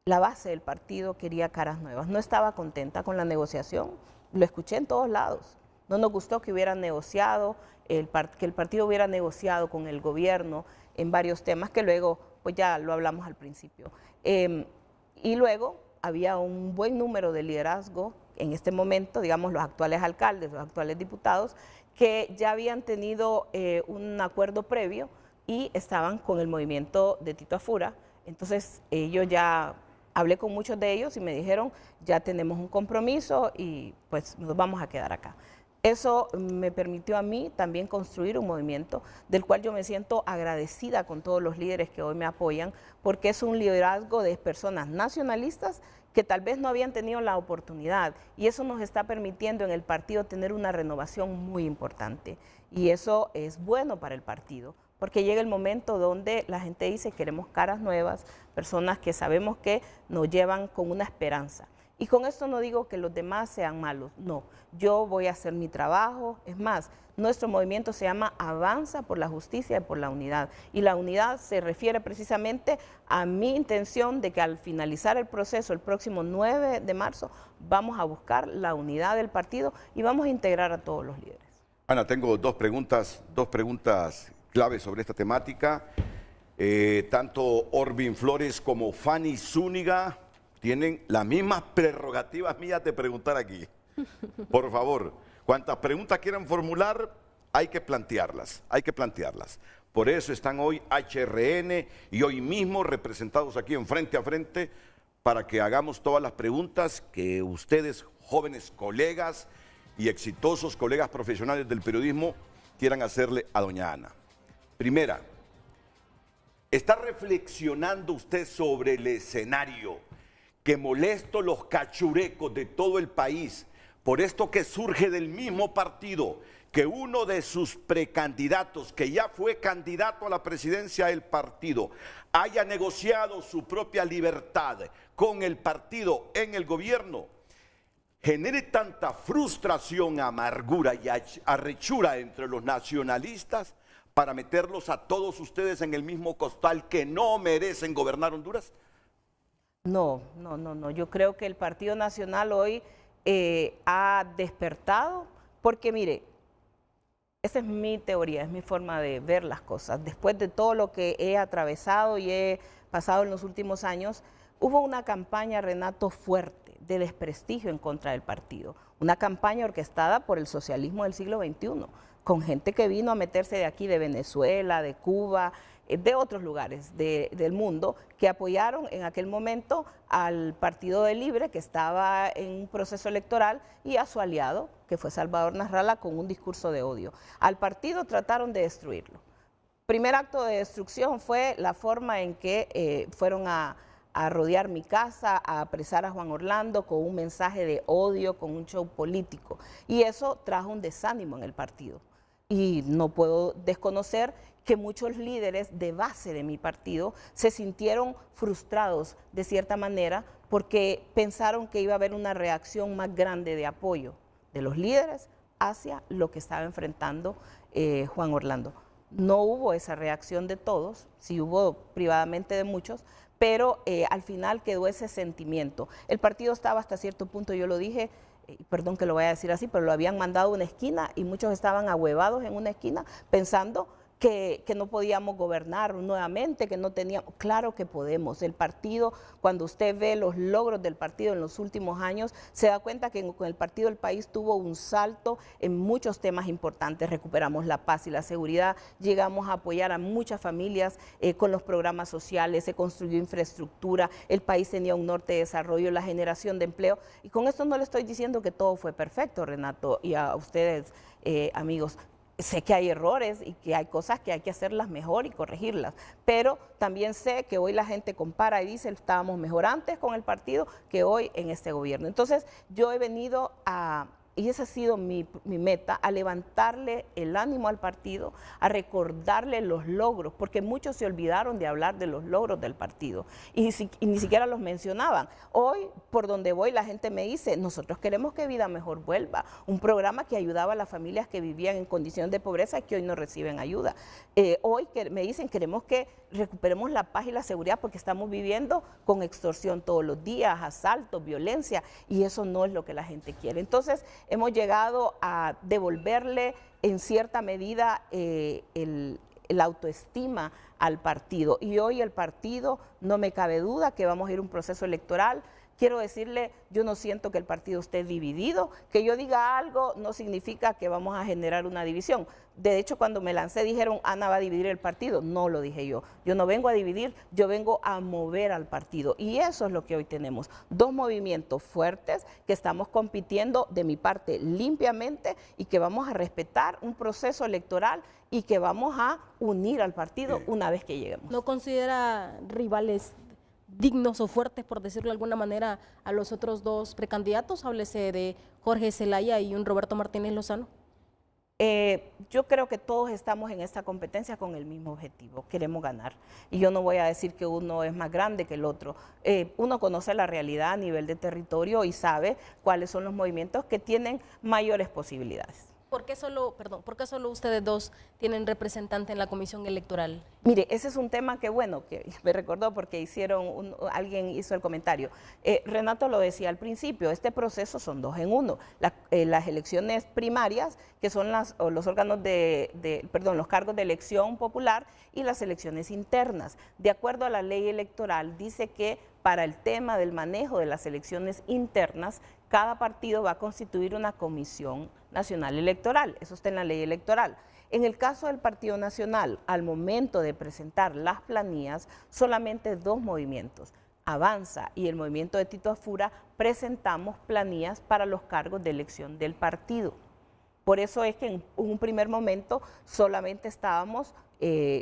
Speaker 3: La base del partido quería caras nuevas. No estaba contenta con la negociación, lo escuché en todos lados. No nos gustó que hubieran negociado, que el partido hubiera negociado con el gobierno en varios temas que luego, pues ya lo hablamos al principio. Y luego había un buen número de liderazgo en este momento, digamos los actuales alcaldes, los actuales diputados, que ya habían tenido un acuerdo previo y estaban con el movimiento de Tito Afura. Entonces ellos ya... Hablé con muchos de ellos y me dijeron, ya tenemos un compromiso y pues nos vamos a quedar acá. Eso me permitió a mí también construir un movimiento del cual yo me siento agradecida con todos los líderes que hoy me apoyan, porque es un liderazgo de personas nacionalistas que tal vez no habían tenido la oportunidad y eso nos está permitiendo en el partido tener una renovación muy importante y eso es bueno para el partido. Porque llega el momento donde la gente dice queremos caras nuevas, personas que sabemos que nos llevan con una esperanza. Y con esto no digo que los demás sean malos, no. Yo voy a hacer mi trabajo, es más, nuestro movimiento se llama Avanza por la Justicia y por la Unidad. Y la unidad se refiere precisamente a mi intención de que al finalizar el proceso, el próximo 9 de marzo, vamos a buscar la unidad del partido y vamos a integrar a todos los líderes.
Speaker 2: Ana, tengo dos preguntas clave sobre esta temática. Tanto Orbin Flores como Fanny Zúñiga tienen las mismas prerrogativas mías de preguntar aquí. Por favor, cuantas preguntas quieran formular, hay que plantearlas, Por eso están hoy HRN y hoy mismo representados aquí en Frente a Frente para que hagamos todas las preguntas que ustedes, jóvenes colegas y exitosos colegas profesionales del periodismo, quieran hacerle a doña Ana. Primera, ¿está reflexionando usted sobre el escenario que molesto los cachurecos de todo el país por esto que surge del mismo partido, que uno de sus precandidatos, que ya fue candidato a la presidencia del partido, haya negociado su propia libertad con el partido en el gobierno, genere tanta frustración, amargura y arrechura entre los nacionalistas para meterlos a todos ustedes en el mismo costal que no merecen gobernar Honduras?
Speaker 3: No. Yo creo que el Partido Nacional hoy ha despertado, porque mire, esa es mi teoría, es mi forma de ver las cosas. Después de todo lo que he atravesado y he pasado en los últimos años, hubo una campaña, Renato, fuerte de desprestigio en contra del partido. Una campaña orquestada por el socialismo del siglo XXI, con gente que vino a meterse de aquí, de Venezuela, de Cuba, de otros lugares del mundo, que apoyaron en aquel momento al Partido de Libre, que estaba en un proceso electoral, y a su aliado, que fue Salvador Nasralla, con un discurso de odio. Al partido trataron de destruirlo. Primer acto de destrucción fue la forma en que fueron a rodear mi casa, a apresar a Juan Orlando con un mensaje de odio, con un show político. Y eso trajo un desánimo en el partido. Y no puedo desconocer que muchos líderes de base de mi partido se sintieron frustrados de cierta manera porque pensaron que iba a haber una reacción más grande de apoyo de los líderes hacia lo que estaba enfrentando Juan Orlando. No hubo esa reacción de todos, sí hubo privadamente de muchos, pero al final quedó ese sentimiento. El partido estaba hasta cierto punto, yo lo dije, perdón que lo vaya a decir así, pero lo habían mandado a una esquina y muchos estaban ahuevados en una esquina pensando que no podíamos gobernar nuevamente, que no teníamos. Claro que podemos. El partido, cuando usted ve los logros del partido en los últimos años, se da cuenta que con el partido el país tuvo un salto en muchos temas importantes. Recuperamos la paz y la seguridad, llegamos a apoyar a muchas familias con los programas sociales, se construyó infraestructura, el país tenía un norte de desarrollo, la generación de empleo. Y con esto no le estoy diciendo que todo fue perfecto, Renato, y a ustedes, amigos. Sé que hay errores y que hay cosas que hay que hacerlas mejor y corregirlas, pero también sé que hoy la gente compara y dice, estábamos mejor antes con el partido que hoy en este gobierno. Entonces, yo he venido y esa ha sido mi meta, a levantarle el ánimo al partido, a recordarle los logros, porque muchos se olvidaron de hablar de los logros del partido y ni siquiera los mencionaban. Hoy, por donde voy, la gente me dice, nosotros queremos que Vida Mejor vuelva, un programa que ayudaba a las familias que vivían en condición de pobreza y que hoy no reciben ayuda. Hoy me dicen, queremos que recuperemos la paz y la seguridad porque estamos viviendo con extorsión todos los días, asaltos, violencia, y eso no es lo que la gente quiere. Entonces, hemos llegado a devolverle en cierta medida la autoestima al partido. Y hoy el partido, no me cabe duda que vamos a ir a un proceso electoral. Quiero decirle, yo no siento que el partido esté dividido, que yo diga algo no significa que vamos a generar una división. De hecho, cuando me lancé dijeron, Ana va a dividir el partido. No lo dije yo. Yo no vengo a dividir, yo vengo a mover al partido. Y eso es lo que hoy tenemos. Dos movimientos fuertes que estamos compitiendo de mi parte limpiamente y que vamos a respetar un proceso electoral y que vamos a unir al partido una vez que lleguemos.
Speaker 4: ¿No considera rivales dignos o fuertes, por decirlo de alguna manera, a los otros dos precandidatos? Háblese de Jorge Zelaya y un Roberto Martínez Lozano.
Speaker 3: Yo creo que todos estamos en esta competencia con el mismo objetivo, queremos ganar. Y yo no voy a decir que uno es más grande que el otro. Uno conoce la realidad a nivel de territorio y sabe cuáles son los movimientos que tienen mayores posibilidades.
Speaker 4: ¿Por qué solo ustedes dos tienen representante en la comisión electoral?
Speaker 3: Mire, ese es un tema que, bueno, que me recordó porque alguien hizo el comentario. Renato lo decía al principio, este proceso son 2 en 1. Las elecciones primarias, que son los órganos los cargos de elección popular, y las elecciones internas. De acuerdo a la ley electoral, dice que para el tema del manejo de las elecciones internas, cada partido va a constituir una comisión nacional electoral. Eso está en la ley electoral. En el caso del Partido Nacional, al momento de presentar las planillas, solamente 2 movimientos, Avanza y el movimiento de Tito Afura, presentamos planillas para los cargos de elección del partido. Por eso es que en un primer momento solamente estábamos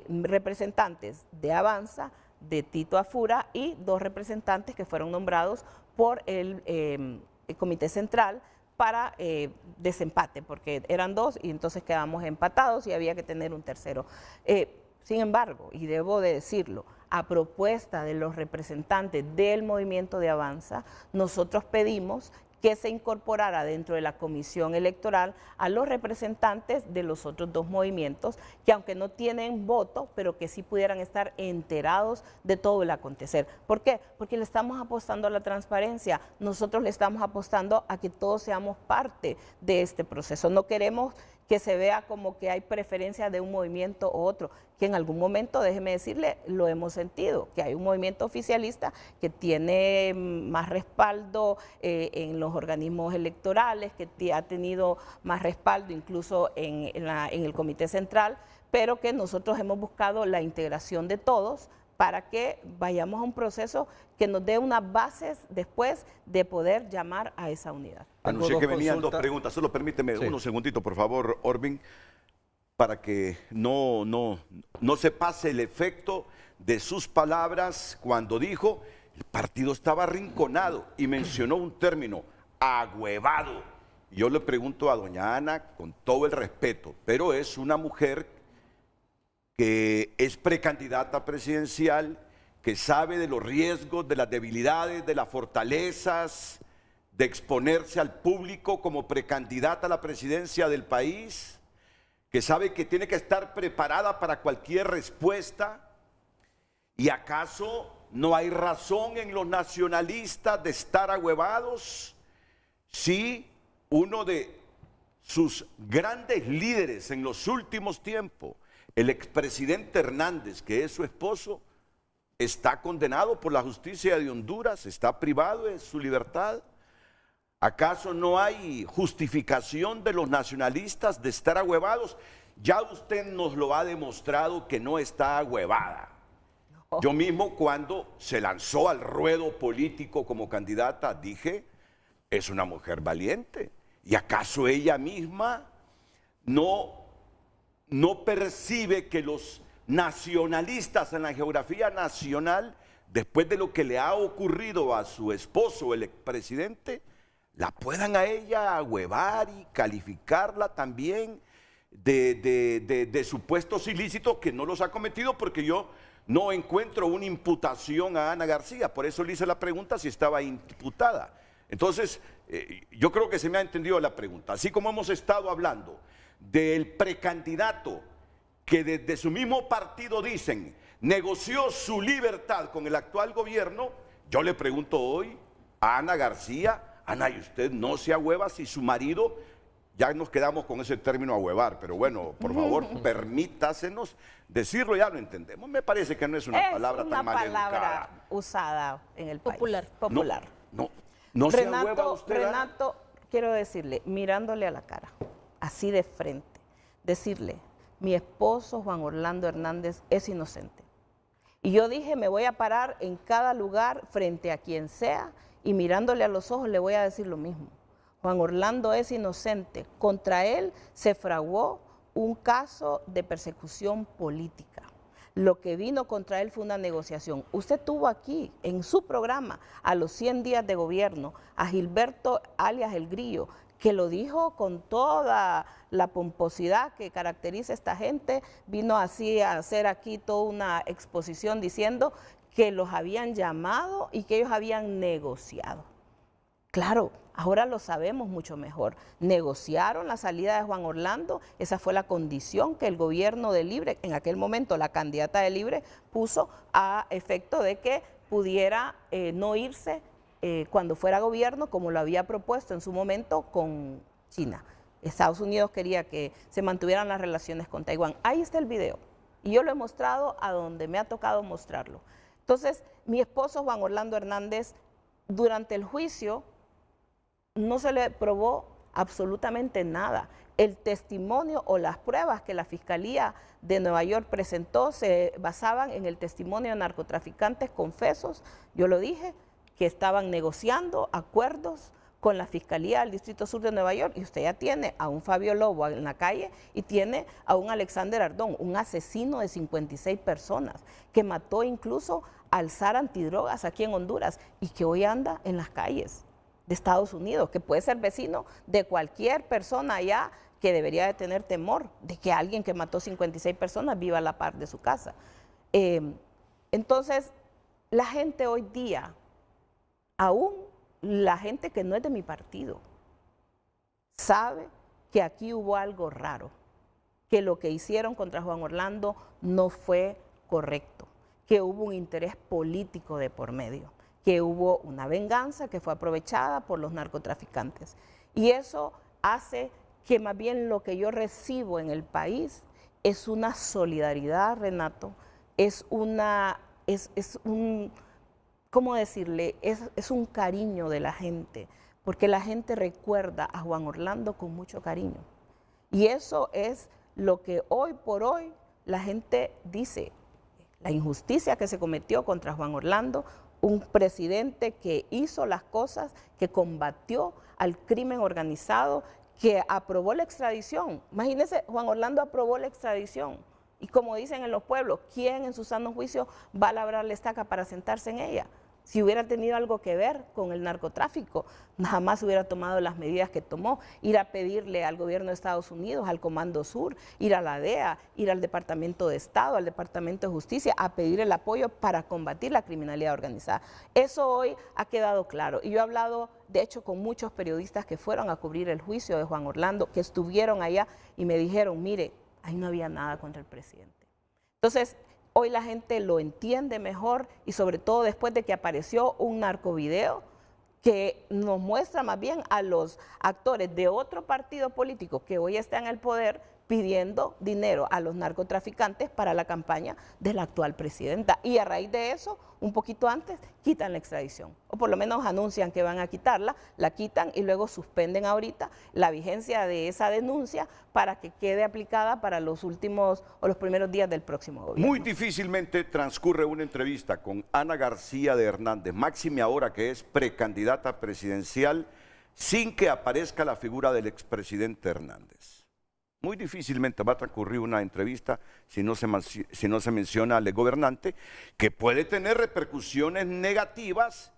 Speaker 3: representantes de Avanza, de Tito Afura y 2 representantes que fueron nombrados por el Comité Central para desempate, porque eran 2 y entonces quedamos empatados y había que tener un tercero. Sin embargo, y debo de decirlo, a propuesta de los representantes del movimiento de Avanza, nosotros pedimos que se incorporara dentro de la comisión electoral a los representantes de los otros 2 movimientos, que aunque no tienen voto, pero que sí pudieran estar enterados de todo el acontecer. ¿Por qué? Porque le estamos apostando a la transparencia, nosotros le estamos apostando a que todos seamos parte de este proceso. No queremos que se vea como que hay preferencia de un movimiento u otro, que en algún momento, déjeme decirle, lo hemos sentido, que hay un movimiento oficialista que tiene más respaldo en los organismos electorales, que ha tenido más respaldo incluso en el Comité Central, pero que nosotros hemos buscado la integración de todos para que vayamos a un proceso que nos dé unas bases después de poder llamar a esa unidad.
Speaker 2: Anuncié que venían dos preguntas, solo permíteme unos segunditos, por favor, Orbin, para que no se pase el efecto de sus palabras cuando dijo el partido estaba arrinconado y mencionó un término, agüevado. Yo le pregunto a doña Ana, con todo el respeto, pero es una mujer que es precandidata presidencial, que sabe de los riesgos, de las debilidades, de las fortalezas, de exponerse al público como precandidata a la presidencia del país, que sabe que tiene que estar preparada para cualquier respuesta. ¿Y acaso no hay razón en los nacionalistas de estar ahuevados si uno de sus grandes líderes en los últimos tiempos, el expresidente Hernández, que es su esposo, está condenado por la justicia de Honduras, está privado de su libertad? ¿Acaso no hay justificación de los nacionalistas de estar ahuevados? Ya usted nos lo ha demostrado que no está ahuevada. Yo mismo, cuando se lanzó al ruedo político como candidata, dije, es una mujer valiente. ¿Y acaso ella misma no percibe que los nacionalistas en la geografía nacional, después de lo que le ha ocurrido a su esposo, el expresidente, la puedan a ella ahuevar y calificarla también de supuestos ilícitos que no los ha cometido? Porque yo no encuentro una imputación a Ana García, por eso le hice la pregunta si estaba imputada. Entonces, yo creo que se me ha entendido la pregunta. Así como hemos estado hablando del precandidato que desde su mismo partido dicen negoció su libertad con el actual gobierno, yo le pregunto hoy a Ana García, Ana, ¿y usted no se ahueva si su marido, ya nos quedamos con ese término ahuevar, pero bueno, por favor, permítasenos decirlo, ya lo entendemos. Me parece que no es una palabra tan mal educada. Es una palabra
Speaker 3: usada en el país.
Speaker 2: Popular. No se ahueva usted.
Speaker 3: Renato, quiero decirle, mirándole a la cara, así de frente, decirle, mi esposo Juan Orlando Hernández es inocente. Y yo dije, me voy a parar en cada lugar frente a quien sea y mirándole a los ojos le voy a decir lo mismo. Juan Orlando es inocente. Contra él se fraguó un caso de persecución política. Lo que vino contra él fue una negociación. Usted tuvo aquí, en su programa, a los 100 días de gobierno, a Gilberto alias El Grillo, que lo dijo con toda la pomposidad que caracteriza a esta gente, vino así a hacer aquí toda una exposición diciendo que los habían llamado y que ellos habían negociado. Claro, ahora lo sabemos mucho mejor. Negociaron la salida de Juan Orlando, esa fue la condición que el gobierno de Libre, en aquel momento la candidata de Libre, puso a efecto de que pudiera no irse cuando fuera gobierno, como lo había propuesto en su momento con China. Estados Unidos quería que se mantuvieran las relaciones con Taiwán. Ahí está el video y yo lo he mostrado a donde me ha tocado mostrarlo. Entonces, mi esposo Juan Orlando Hernández, durante el juicio, no se le probó absolutamente nada. El testimonio o las pruebas que la Fiscalía de Nueva York presentó se basaban en el testimonio de narcotraficantes confesos, yo lo dije, que estaban negociando acuerdos con la Fiscalía del Distrito Sur de Nueva York, y usted ya tiene a un Fabio Lobo en la calle y tiene a un Alexander Ardón, un asesino de 56 personas, que mató incluso al zar antidrogas aquí en Honduras y que hoy anda en las calles de Estados Unidos, que puede ser vecino de cualquier persona allá que debería de tener temor de que alguien que mató 56 personas viva a la par de su casa. Entonces, la gente hoy día, aún la gente que no es de mi partido, sabe que aquí hubo algo raro, que lo que hicieron contra Juan Orlando no fue correcto, que hubo un interés político de por medio, que hubo una venganza que fue aprovechada por los narcotraficantes. Y eso hace que más bien lo que yo recibo en el país es una solidaridad, Renato, es un, ¿cómo decirle? Es un cariño de la gente, porque la gente recuerda a Juan Orlando con mucho cariño. Y eso es lo que hoy por hoy la gente dice, la injusticia que se cometió contra Juan Orlando, un presidente que hizo las cosas, que combatió al crimen organizado, que aprobó la extradición. Imagínense, Juan Orlando aprobó la extradición. Y como dicen en los pueblos, ¿quién en su sano juicio va a labrar la estaca para sentarse en ella? Si hubiera tenido algo que ver con el narcotráfico, jamás hubiera tomado las medidas que tomó, ir a pedirle al gobierno de Estados Unidos, al Comando Sur, ir a la DEA, ir al Departamento de Estado, al Departamento de Justicia, a pedir el apoyo para combatir la criminalidad organizada. Eso hoy ha quedado claro. Y yo he hablado, de hecho, con muchos periodistas que fueron a cubrir el juicio de Juan Orlando, que estuvieron allá y me dijeron, mire, ahí no había nada contra el presidente. Entonces, hoy la gente lo entiende mejor y sobre todo después de que apareció un narcovideo que nos muestra más bien a los actores de otro partido político que hoy está en el poder pidiendo dinero a los narcotraficantes para la campaña de la actual presidenta. Y a raíz de eso, un poquito antes, quitan la extradición. O por lo menos anuncian que van a quitarla, la quitan y luego suspenden ahorita la vigencia de esa denuncia para que quede aplicada para los últimos o los primeros días del próximo gobierno.
Speaker 2: Muy difícilmente transcurre una entrevista con Ana García de Hernández, máxime ahora que es precandidata presidencial, sin que aparezca la figura del expresidente Hernández. Muy difícilmente va a transcurrir una entrevista si no se menciona al gobernante, que puede tener repercusiones negativas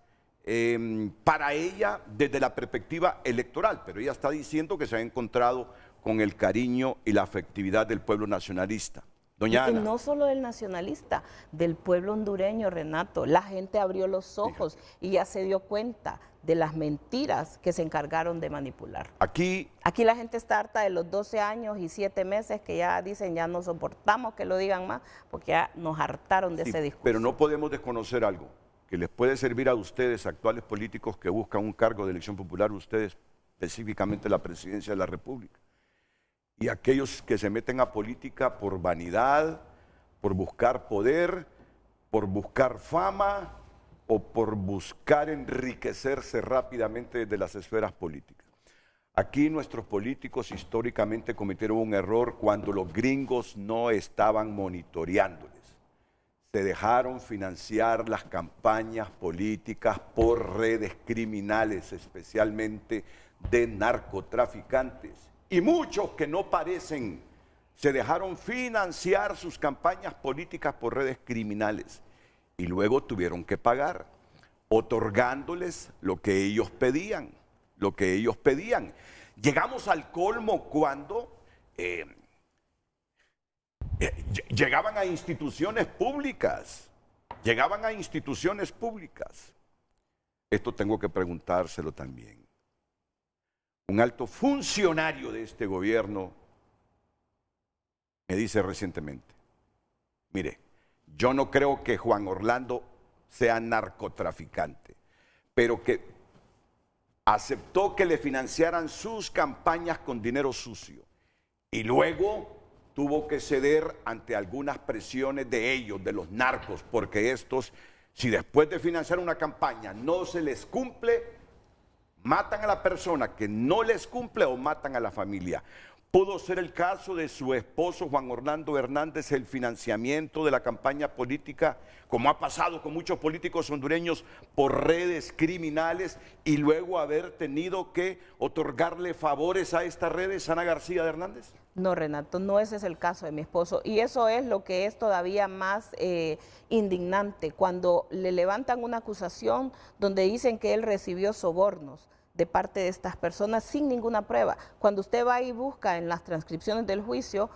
Speaker 2: para ella desde la perspectiva electoral, pero ella está diciendo que se ha encontrado con el cariño y la afectividad del pueblo nacionalista. Doña Ana.
Speaker 3: Y no solo del nacionalista, del pueblo hondureño, Renato. La gente abrió los ojos y ya se dio cuenta de las mentiras que se encargaron de manipular. Aquí la gente está harta de los 12 años y 7 meses que ya dicen ya no soportamos que lo digan más, porque ya nos hartaron de ese discurso.
Speaker 2: Pero no podemos desconocer algo que les puede servir a ustedes, actuales políticos que buscan un cargo de elección popular, ustedes específicamente la presidencia de la República. Y aquellos que se meten a política por vanidad, por buscar poder, por buscar fama o por buscar enriquecerse rápidamente desde las esferas políticas. Aquí nuestros políticos históricamente cometieron un error cuando los gringos no estaban monitoreándoles. Se dejaron financiar las campañas políticas por redes criminales, especialmente de narcotraficantes. Y muchos que no parecen se dejaron financiar sus campañas políticas por redes criminales y luego tuvieron que pagar, otorgándoles lo que ellos pedían, Llegamos al colmo cuando llegaban a instituciones públicas, Esto tengo que preguntárselo también. Un alto funcionario de este gobierno me dice recientemente, mire, yo no creo que Juan Orlando sea narcotraficante, pero que aceptó que le financiaran sus campañas con dinero sucio y luego tuvo que ceder ante algunas presiones de ellos, de los narcos, porque estos, si después de financiar una campaña no se les cumple, matan a la persona que no les cumple o matan a la familia. Pudo ser el caso de su esposo Juan Orlando Hernández, el financiamiento de la campaña política, como ha pasado con muchos políticos hondureños, por redes criminales y luego haber tenido que otorgarle favores a estas redes, Ana García de Hernández.
Speaker 3: No, Renato, no ese es el caso de mi esposo. Y eso es lo que es todavía más indignante, cuando le levantan una acusación donde dicen que él recibió sobornos de parte de estas personas sin ninguna prueba. Cuando usted va y busca en las transcripciones del juicio,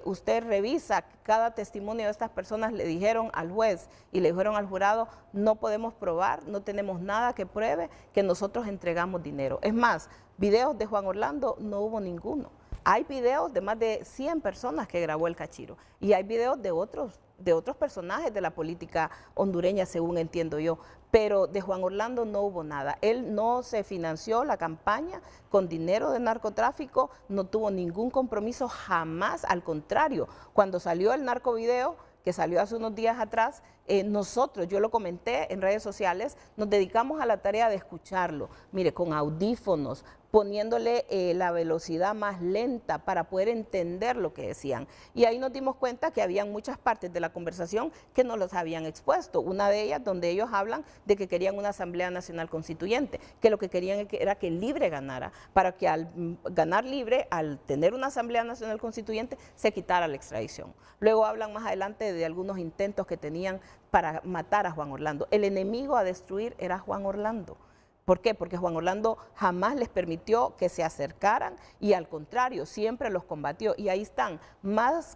Speaker 3: usted revisa cada testimonio de estas personas, le dijeron al juez y le dijeron al jurado, no podemos probar, no tenemos nada que pruebe que nosotros entregamos dinero. Es más, videos de Juan Orlando no hubo ninguno. Hay videos de más de 100 personas que grabó el Cachiro y hay videos de otros de otros personajes de la política hondureña, según entiendo yo, pero de Juan Orlando no hubo nada. Él no se financió la campaña con dinero de narcotráfico, no tuvo ningún compromiso jamás, al contrario, cuando salió el narcovideo, que salió hace unos días atrás, nosotros, yo lo comenté en redes sociales, nos dedicamos a la tarea de escucharlo, mire, con audífonos, poniéndole la velocidad más lenta para poder entender lo que decían. Y ahí nos dimos cuenta que habían muchas partes de la conversación que no los habían expuesto. Una de ellas donde ellos hablan de que querían una Asamblea Nacional Constituyente, que lo que querían era que Libre ganara, para que al ganar Libre, al tener una Asamblea Nacional Constituyente, se quitara la extradición. Luego hablan más adelante de algunos intentos que tenían para matar a Juan Orlando. El enemigo a destruir era Juan Orlando. ¿Por qué? Porque Juan Orlando jamás les permitió que se acercaran y al contrario, siempre los combatió. Y ahí están,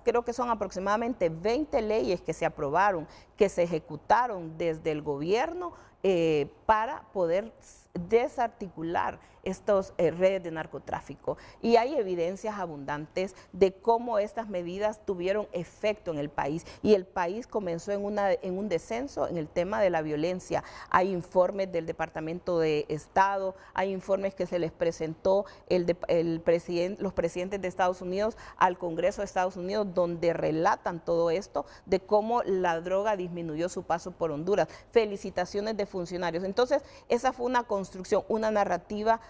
Speaker 3: creo que son aproximadamente 20 leyes que se aprobaron, que se ejecutaron desde el gobierno para poder desarticular estas redes de narcotráfico. Y hay evidencias abundantes de cómo estas medidas tuvieron efecto en el país y el país comenzó en un descenso en el tema de la violencia. Hay informes del Departamento de Estado, hay informes que se les presentó los presidentes de Estados Unidos al Congreso de Estados Unidos, donde relatan todo esto de cómo la droga disminuyó su paso por Honduras. Felicitaciones de funcionarios. Entonces, esa fue una construcción, una narrativa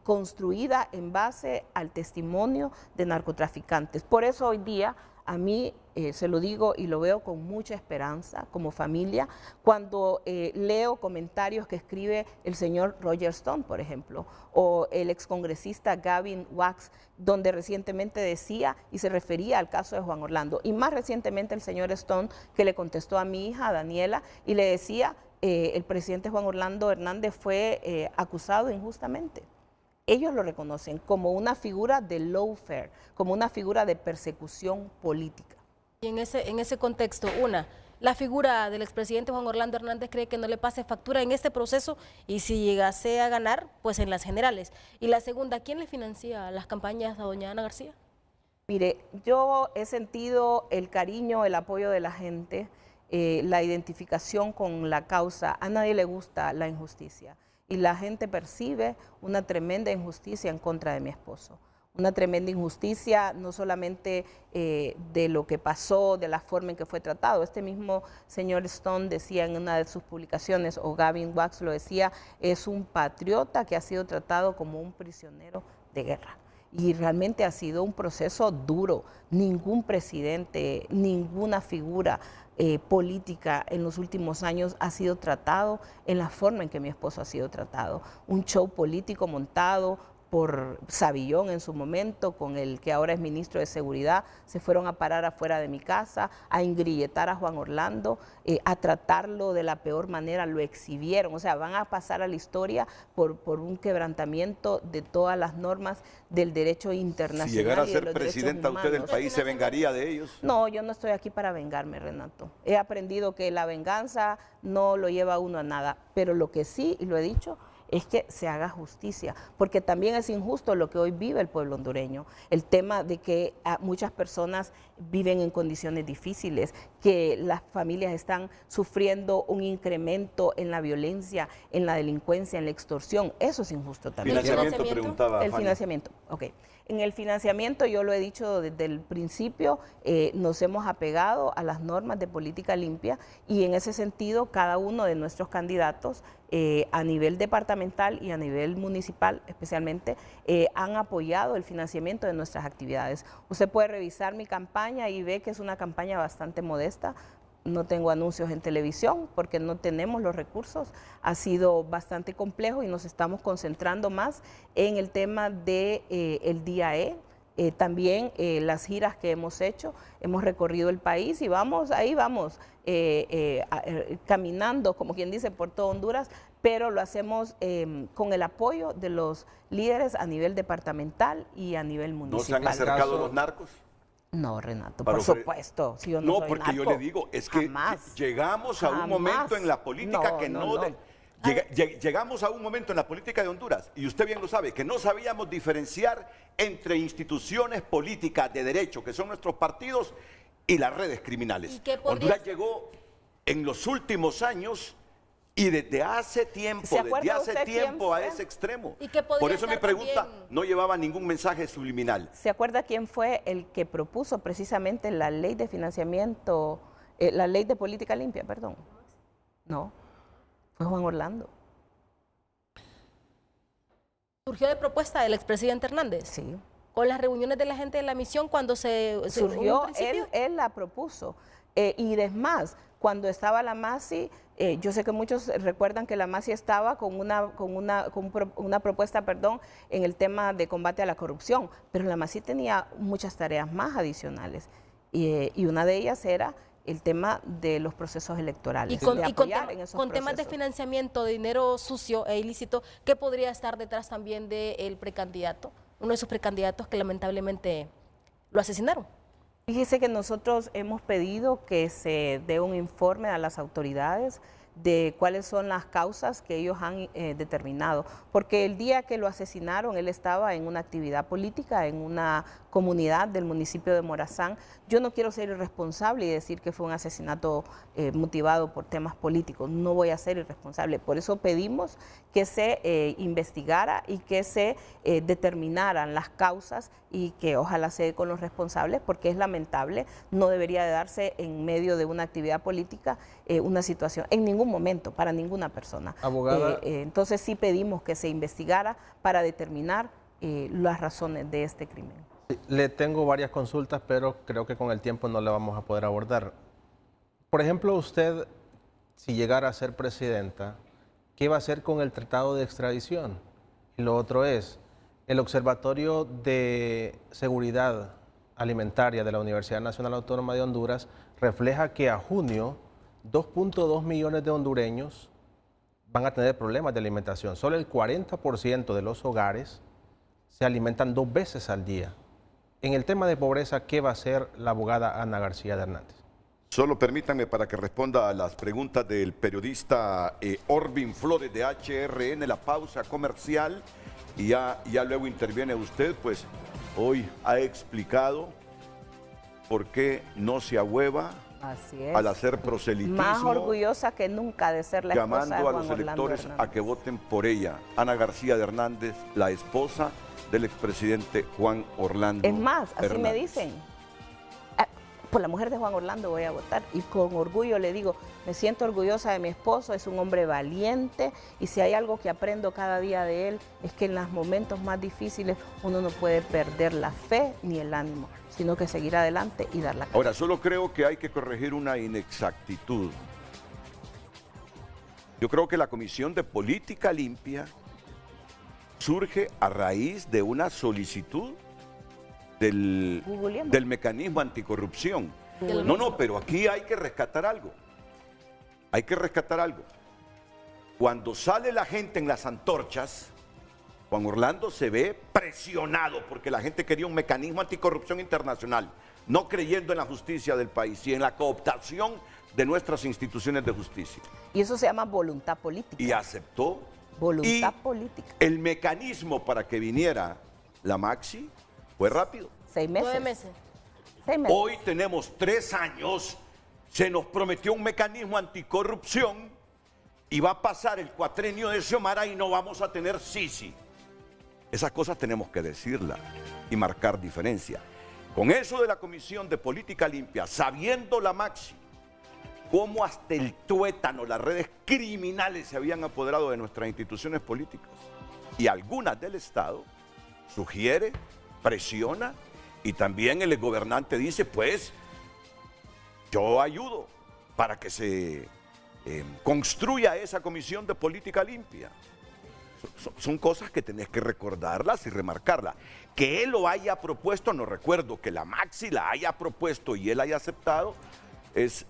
Speaker 3: construida en base al testimonio de narcotraficantes. Por eso hoy día a mí, se lo digo y lo veo con mucha esperanza como familia, cuando leo comentarios que escribe el señor Roger Stone, por ejemplo, o el excongresista Gavin Wax, donde recientemente decía y se refería al caso de Juan Orlando, y más recientemente el señor Stone, que le contestó a mi hija Daniela y le decía, el presidente Juan Orlando Hernández fue acusado injustamente. Ellos lo reconocen como una figura de lawfare, como una figura de persecución política.
Speaker 4: Y en ese contexto, la figura del expresidente Juan Orlando Hernández cree que no le pase factura en este proceso y si llegase a ganar, pues en las generales. Y la segunda, ¿quién le financia las campañas a doña Ana García?
Speaker 3: Mire, yo he sentido el cariño, el apoyo de la gente, la identificación con la causa. A nadie le gusta la injusticia y la gente percibe una tremenda injusticia en contra de mi esposo. Una tremenda injusticia, no solamente de lo que pasó, de la forma en que fue tratado. Este mismo señor Stone decía en una de sus publicaciones, o Gavin Wax lo decía, es un patriota que ha sido tratado como un prisionero de guerra. Y realmente ha sido un proceso duro. Ningún presidente, ninguna figura política en los últimos años ha sido tratado en la forma en que mi esposo ha sido tratado. Un show político montado por Savillón en su momento, con el que ahora es ministro de Seguridad, se fueron a parar afuera de mi casa, a ingrilletar a Juan Orlando, a tratarlo de la peor manera, lo exhibieron, o sea, van a pasar a la historia por un quebrantamiento de todas las normas del derecho internacional.
Speaker 2: Si llegara a ser presidenta usted del país, ¿se vengaría de ellos?
Speaker 3: No, yo no estoy aquí para vengarme, Renato. He aprendido que la venganza no lo lleva a uno a nada, pero lo que sí, y lo he dicho, es que se haga justicia, porque también es injusto lo que hoy vive el pueblo hondureño, el tema de que muchas personas viven en condiciones difíciles, que las familias están sufriendo un incremento en la violencia, en la delincuencia, en la extorsión, eso es injusto también.
Speaker 2: ¿Financiamiento? Preguntaba
Speaker 3: El
Speaker 2: Fanny.
Speaker 3: financiamiento, ok. En el financiamiento, yo lo he dicho desde el principio, nos hemos apegado a las normas de política limpia y en ese sentido cada uno de nuestros candidatos a nivel departamental y a nivel municipal especialmente han apoyado el financiamiento de nuestras actividades. Usted puede revisar mi campaña y ve que es una campaña bastante modesta. No tengo anuncios en televisión porque no tenemos los recursos. Ha sido bastante complejo y nos estamos concentrando más en el tema de el día E. También las giras que hemos hecho, hemos recorrido el país y ahí vamos caminando, como quien dice, por todo Honduras, pero lo hacemos con el apoyo de los líderes a nivel departamental y a nivel municipal.
Speaker 2: ¿No se han acercado los narcos?
Speaker 3: No, Renato, por supuesto. Si yo no soy
Speaker 2: porque
Speaker 3: narco,
Speaker 2: yo le digo, es que llegamos a un momento en la política llegamos a un momento en la política de Honduras, y usted bien lo sabe, que no sabíamos diferenciar entre instituciones políticas de derecho, que son nuestros partidos, y las redes criminales. Honduras llegó en los últimos años y desde hace tiempo, a ese extremo. Por eso mi pregunta no llevaba ningún mensaje subliminal.
Speaker 3: ¿Se acuerda quién fue el que propuso precisamente la ley de financiamiento, la ley de política limpia, perdón? No, fue Juan Orlando.
Speaker 4: ¿Surgió de propuesta del expresidente Hernández?
Speaker 3: Sí.
Speaker 4: ¿Con las reuniones de la gente de la misión cuando
Speaker 3: surgió? Él la propuso. Y es más, cuando estaba la MASI, yo sé que muchos recuerdan que la MASI estaba con una propuesta, en el tema de combate a la corrupción, pero la MASI tenía muchas tareas más adicionales y una de ellas era el tema de los procesos electorales.
Speaker 4: Con temas de financiamiento, de dinero sucio e ilícito, ¿qué podría estar detrás también del precandidato? Uno de esos precandidatos que lamentablemente lo asesinaron.
Speaker 3: Fíjese que nosotros hemos pedido que se dé un informe a las autoridades de cuáles son las causas que ellos han determinado, porque el día que lo asesinaron él estaba en una actividad política en una comunidad del municipio de Morazán. Yo no quiero ser irresponsable y decir que fue un asesinato motivado por temas políticos, no voy a ser irresponsable, por eso pedimos que se investigara y que se determinaran las causas y que ojalá se dé con los responsables, porque es lamentable, no debería de darse en medio de una actividad política una situación, en ningún momento, para ninguna persona.
Speaker 5: Abogada.
Speaker 3: Entonces sí pedimos que se investigara para determinar las razones de este crimen.
Speaker 5: Le tengo varias consultas, pero creo que con el tiempo no la vamos a poder abordar. Por ejemplo, usted, si llegara a ser presidenta, ¿qué va a hacer con el tratado de extradición? Y lo otro es, el Observatorio de Seguridad Alimentaria de la Universidad Nacional Autónoma de Honduras refleja que a junio 2.2 millones de hondureños van a tener problemas de alimentación. Solo el 40% de los hogares se alimentan 2 veces al día. En el tema de pobreza, ¿qué va a hacer la abogada Ana García de Hernández?
Speaker 2: Solo permítanme para que responda a las preguntas del periodista Orvin Flores de HRN, la pausa comercial, y ya luego interviene usted, pues hoy ha explicado por qué no se ahueva al hacer proselitismo.
Speaker 3: Más orgullosa que nunca de ser la esposa de Juan
Speaker 2: llamando a los electores
Speaker 3: Hernández
Speaker 2: a que voten por ella. Ana García de Hernández, la esposa del expresidente Juan Orlando
Speaker 3: Es más, así
Speaker 2: Hernández.
Speaker 3: me dicen. Por la mujer de Juan Orlando voy a votar y con orgullo le digo, me siento orgullosa de mi esposo, es un hombre valiente y si hay algo que aprendo cada día de él es que en los momentos más difíciles uno no puede perder la fe ni el ánimo, sino que seguir adelante y dar la cara.
Speaker 2: Ahora, solo creo que hay que corregir una inexactitud. Yo creo que la Comisión de Política Limpia surge a raíz de una solicitud del mecanismo anticorrupción. No, pero aquí hay que rescatar algo. Hay que rescatar algo. Cuando sale la gente en las antorchas, Juan Orlando se ve presionado porque la gente quería un mecanismo anticorrupción internacional, no creyendo en la justicia del país y en la cooptación de nuestras instituciones de justicia.
Speaker 3: Y eso se llama voluntad política.
Speaker 2: Y aceptó.
Speaker 3: Voluntad política.
Speaker 2: El mecanismo para que viniera la Maxi fue rápido.
Speaker 3: 6 meses.
Speaker 4: 9 meses.
Speaker 3: 6 meses.
Speaker 2: Hoy tenemos 3 años, se nos prometió un mecanismo anticorrupción y va a pasar el cuatrenio de Xiomara y no vamos a tener Sisi. Esas cosas tenemos que decirlas y marcar diferencia. Con eso de la Comisión de Política Limpia, sabiendo la Maxi, cómo hasta el tuétano, las redes criminales se habían apoderado de nuestras instituciones políticas y algunas del Estado, sugiere, presiona y también el gobernante dice, pues, yo ayudo para que se construya esa Comisión de Política Limpia. Son cosas que tenés que recordarlas y remarcarlas. Que él lo haya propuesto, no recuerdo, que la Maxi la haya propuesto y él haya aceptado, es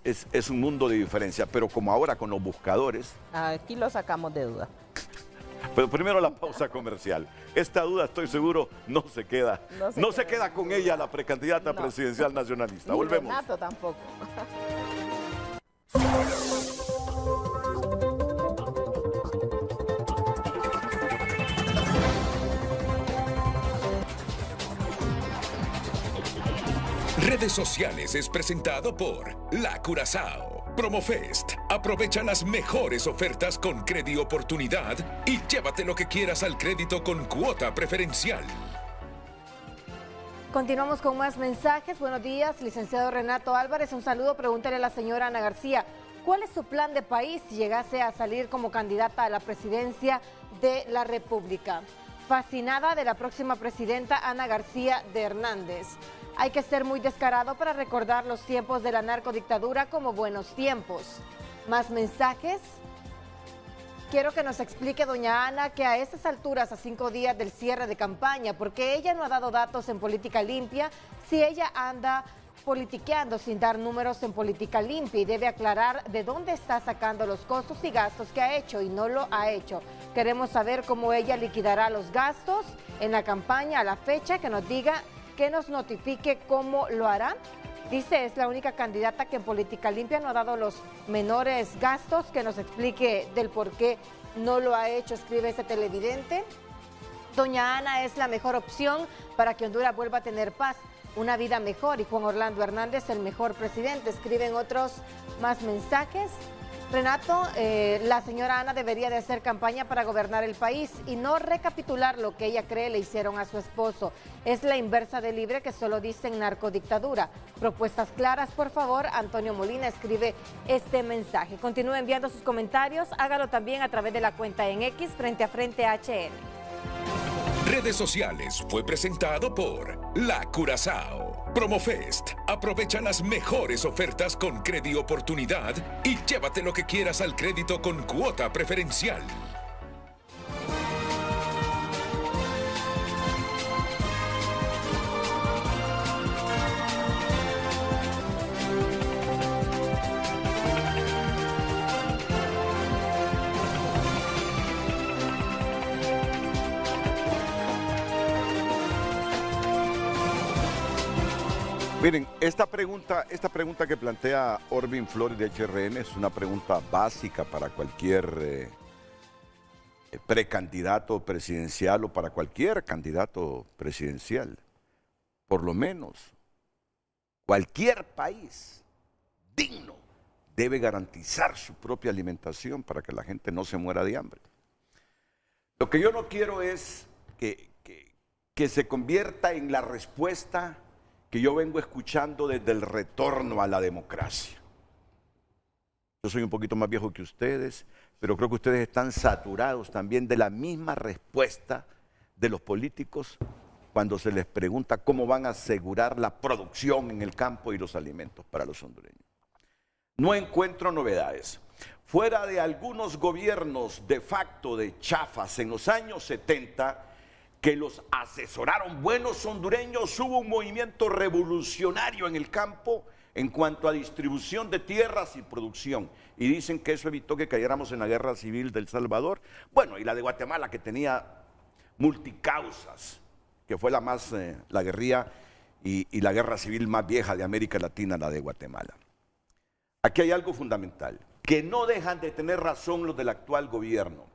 Speaker 2: un mundo de diferencia. Pero como ahora con los buscadores...
Speaker 3: Aquí lo sacamos de duda.
Speaker 2: Pero primero la pausa comercial. Esta duda, estoy seguro, no se queda con ella la precandidata presidencial nacionalista. Volvemos.
Speaker 3: Renato tampoco.
Speaker 1: Redes Redes sociales es presentado por La Curazao. Promofest. Aprovecha las mejores ofertas con Credi Oportunidad y llévate lo que quieras al crédito con cuota preferencial.
Speaker 6: Continuamos con más mensajes. Buenos días, licenciado Renato Álvarez. Un saludo. Pregúntale a la señora Ana García, ¿cuál es su plan de país si llegase a salir como candidata a la presidencia de la República? Fascinada de la próxima presidenta Ana García de Hernández. Hay que ser muy descarado para recordar los tiempos de la narcodictadura como buenos tiempos. Más mensajes. Quiero que nos explique doña Ana que a estas alturas, a 5 días del cierre de campaña, porque ella no ha dado datos en Política Limpia, si ella anda politiqueando sin dar números en Política Limpia, y debe aclarar de dónde está sacando los costos y gastos que ha hecho y no lo ha hecho. Queremos saber cómo ella liquidará los gastos en la campaña a la fecha, que nos diga, que nos notifique cómo lo hará. Dice, es la única candidata que en Política Limpia no ha dado los menores gastos, que nos explique del por qué no lo ha hecho, escribe este televidente. Doña Ana es la mejor opción para que Honduras vuelva a tener paz, una vida mejor, y Juan Orlando Hernández el mejor presidente. Escriben otros más mensajes. Renato, la señora Ana debería de hacer campaña para gobernar el país y no recapitular lo que ella cree le hicieron a su esposo. Es la inversa de Libre, que solo dicen narcodictadura. Propuestas claras, por favor. Antonio Molina escribe este mensaje. Continúe enviando sus comentarios. Hágalo también a través de la cuenta en X, Frente a Frente HN.
Speaker 1: Redes sociales fue presentado por La Curazao. Promofest. Aprovecha las mejores ofertas con Credi Oportunidad y llévate lo que quieras al crédito con cuota preferencial.
Speaker 2: Miren, esta pregunta que plantea Orbin Flores de HRN es una pregunta básica para cualquier precandidato presidencial o para cualquier candidato presidencial. Por lo menos, cualquier país digno debe garantizar su propia alimentación para que la gente no se muera de hambre. Lo que yo no quiero es que se convierta en la respuesta que yo vengo escuchando desde el retorno a la democracia. Yo soy un poquito más viejo que ustedes, pero creo que ustedes están saturados también de la misma respuesta de los políticos cuando se les pregunta cómo van a asegurar la producción en el campo y los alimentos para los hondureños. No encuentro novedades. Fuera de algunos gobiernos de facto de chafas en los años 70, que los asesoraron buenos hondureños, hubo un movimiento revolucionario en el campo en cuanto a distribución de tierras y producción. Y dicen que eso evitó que cayéramos en la guerra civil del Salvador. Bueno, y la de Guatemala, que tenía multicausas, que fue la guerrilla y la guerra civil más vieja de América Latina, la de Guatemala. Aquí hay algo fundamental, que no dejan de tener razón los del actual gobierno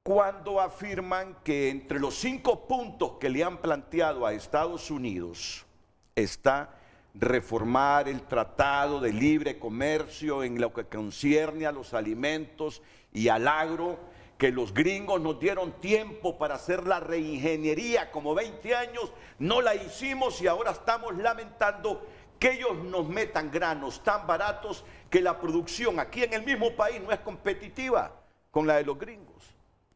Speaker 2: cuando afirman que entre los 5 puntos que le han planteado a Estados Unidos está reformar el Tratado de Libre Comercio en lo que concierne a los alimentos y al agro, que los gringos nos dieron tiempo para hacer la reingeniería, como 20 años, no la hicimos y ahora estamos lamentando que ellos nos metan granos tan baratos que la producción aquí en el mismo país no es competitiva con la de los gringos,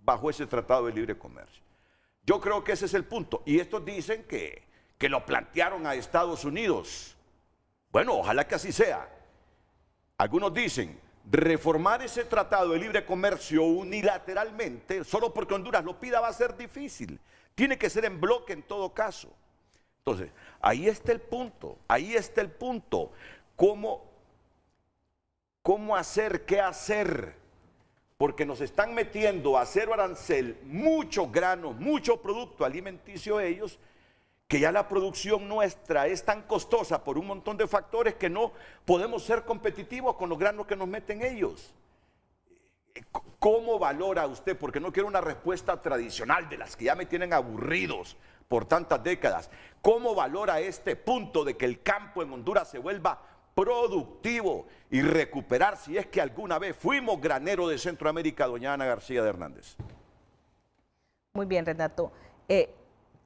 Speaker 2: bajo ese Tratado de Libre Comercio. Yo creo que ese es el punto. Y estos dicen que lo plantearon a Estados Unidos. Bueno, ojalá que así sea. Algunos dicen, reformar ese Tratado de Libre Comercio unilateralmente, solo porque Honduras lo pida, va a ser difícil. Tiene que ser en bloque en todo caso. Entonces, ahí está el punto. Ahí está el punto. ¿Cómo hacer? ¿Qué hacer? Porque nos están metiendo a cero arancel muchos granos, mucho producto alimenticio ellos, que ya la producción nuestra es tan costosa por un montón de factores que no podemos ser competitivos con los granos que nos meten ellos. ¿Cómo valora usted? Porque no quiero una respuesta tradicional de las que ya me tienen aburridos por tantas décadas. ¿Cómo valora este punto de que el campo en Honduras se vuelva productivo y recuperar, si es que alguna vez fuimos granero de Centroamérica, doña Ana García de Hernández?
Speaker 3: Muy bien, Renato.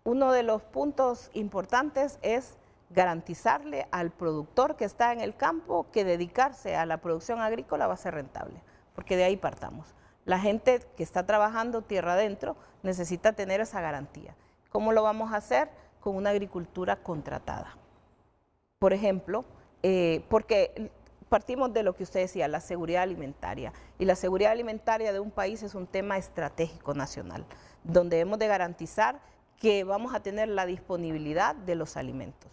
Speaker 3: Uno de los puntos importantes es garantizarle al productor que está en el campo que dedicarse a la producción agrícola va a ser rentable, porque de ahí partamos. La gente que está trabajando tierra adentro necesita tener esa garantía. ¿Cómo lo vamos a hacer? Con una agricultura contratada. Por ejemplo, porque partimos de lo que usted decía, la seguridad alimentaria. Y la seguridad alimentaria de un país es un tema estratégico nacional, donde hemos de garantizar que vamos a tener la disponibilidad de los alimentos.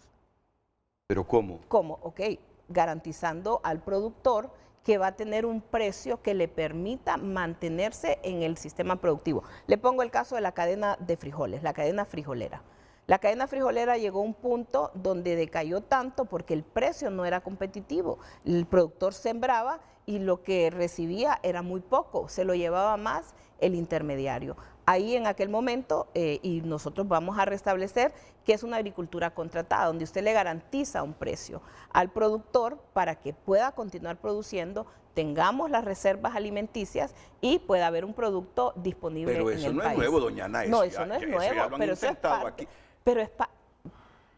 Speaker 2: ¿Pero cómo?
Speaker 3: ¿Cómo? Ok, garantizando al productor que va a tener un precio que le permita mantenerse en el sistema productivo. Le pongo el caso de la cadena de frijoles, la cadena frijolera. La cadena frijolera llegó a un punto donde decayó tanto porque el precio no era competitivo. El productor sembraba y lo que recibía era muy poco, se lo llevaba más el intermediario. Ahí en aquel momento, y nosotros vamos a restablecer que es una agricultura contratada, donde usted le garantiza un precio al productor para que pueda continuar produciendo, tengamos las reservas alimenticias y pueda haber un producto disponible en el país.
Speaker 2: Pero eso no es nuevo, doña Ana.
Speaker 3: No, eso no es nuevo, pero eso es parte. Pero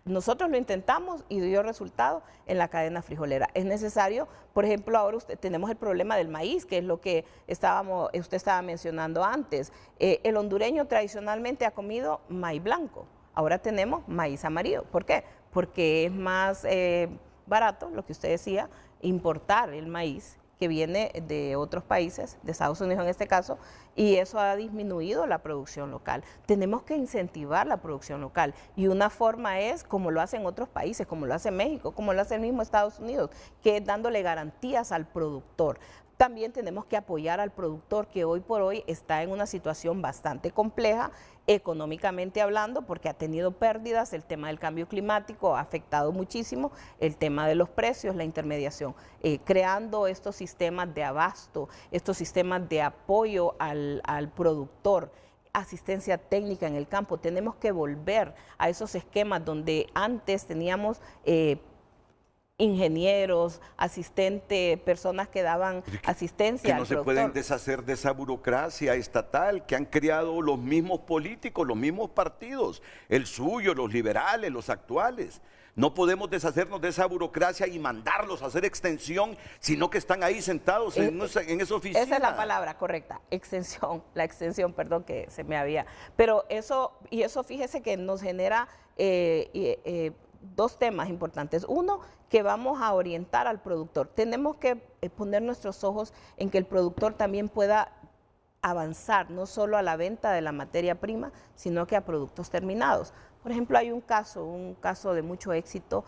Speaker 3: nosotros lo intentamos y dio resultado en la cadena frijolera. Es necesario, por ejemplo, ahora tenemos el problema del maíz, que es lo que usted estaba mencionando antes. El hondureño tradicionalmente ha comido maíz blanco, ahora tenemos maíz amarillo. ¿Por qué? Porque es más barato, lo que usted decía, importar el maíz que viene de otros países, de Estados Unidos en este caso, y eso ha disminuido la producción local. Tenemos que incentivar la producción local y una forma es como lo hacen otros países, como lo hace México, como lo hace el mismo Estados Unidos, que es dándole garantías al productor. También tenemos que apoyar al productor que hoy por hoy está en una situación bastante compleja, económicamente hablando, porque ha tenido pérdidas, el tema del cambio climático ha afectado muchísimo, el tema de los precios, la intermediación, creando estos sistemas de abasto, estos sistemas de apoyo al productor, asistencia técnica en el campo. Tenemos que volver a esos esquemas donde antes teníamos ingenieros, asistentes, personas que daban asistencia al productor.
Speaker 2: Que no se pueden deshacer de esa burocracia estatal que han creado los mismos políticos, los mismos partidos, el suyo, los liberales, los actuales. No podemos deshacernos de esa burocracia y mandarlos a hacer extensión, sino que están ahí sentados en esa oficina.
Speaker 3: Esa es la palabra correcta, extensión, la extensión, perdón que se me había. Pero eso fíjese que nos genera dos temas importantes. Uno, que vamos a orientar al productor. Tenemos que poner nuestros ojos en que el productor también pueda avanzar, no solo a la venta de la materia prima, sino que a productos terminados. Por ejemplo, hay un caso de mucho éxito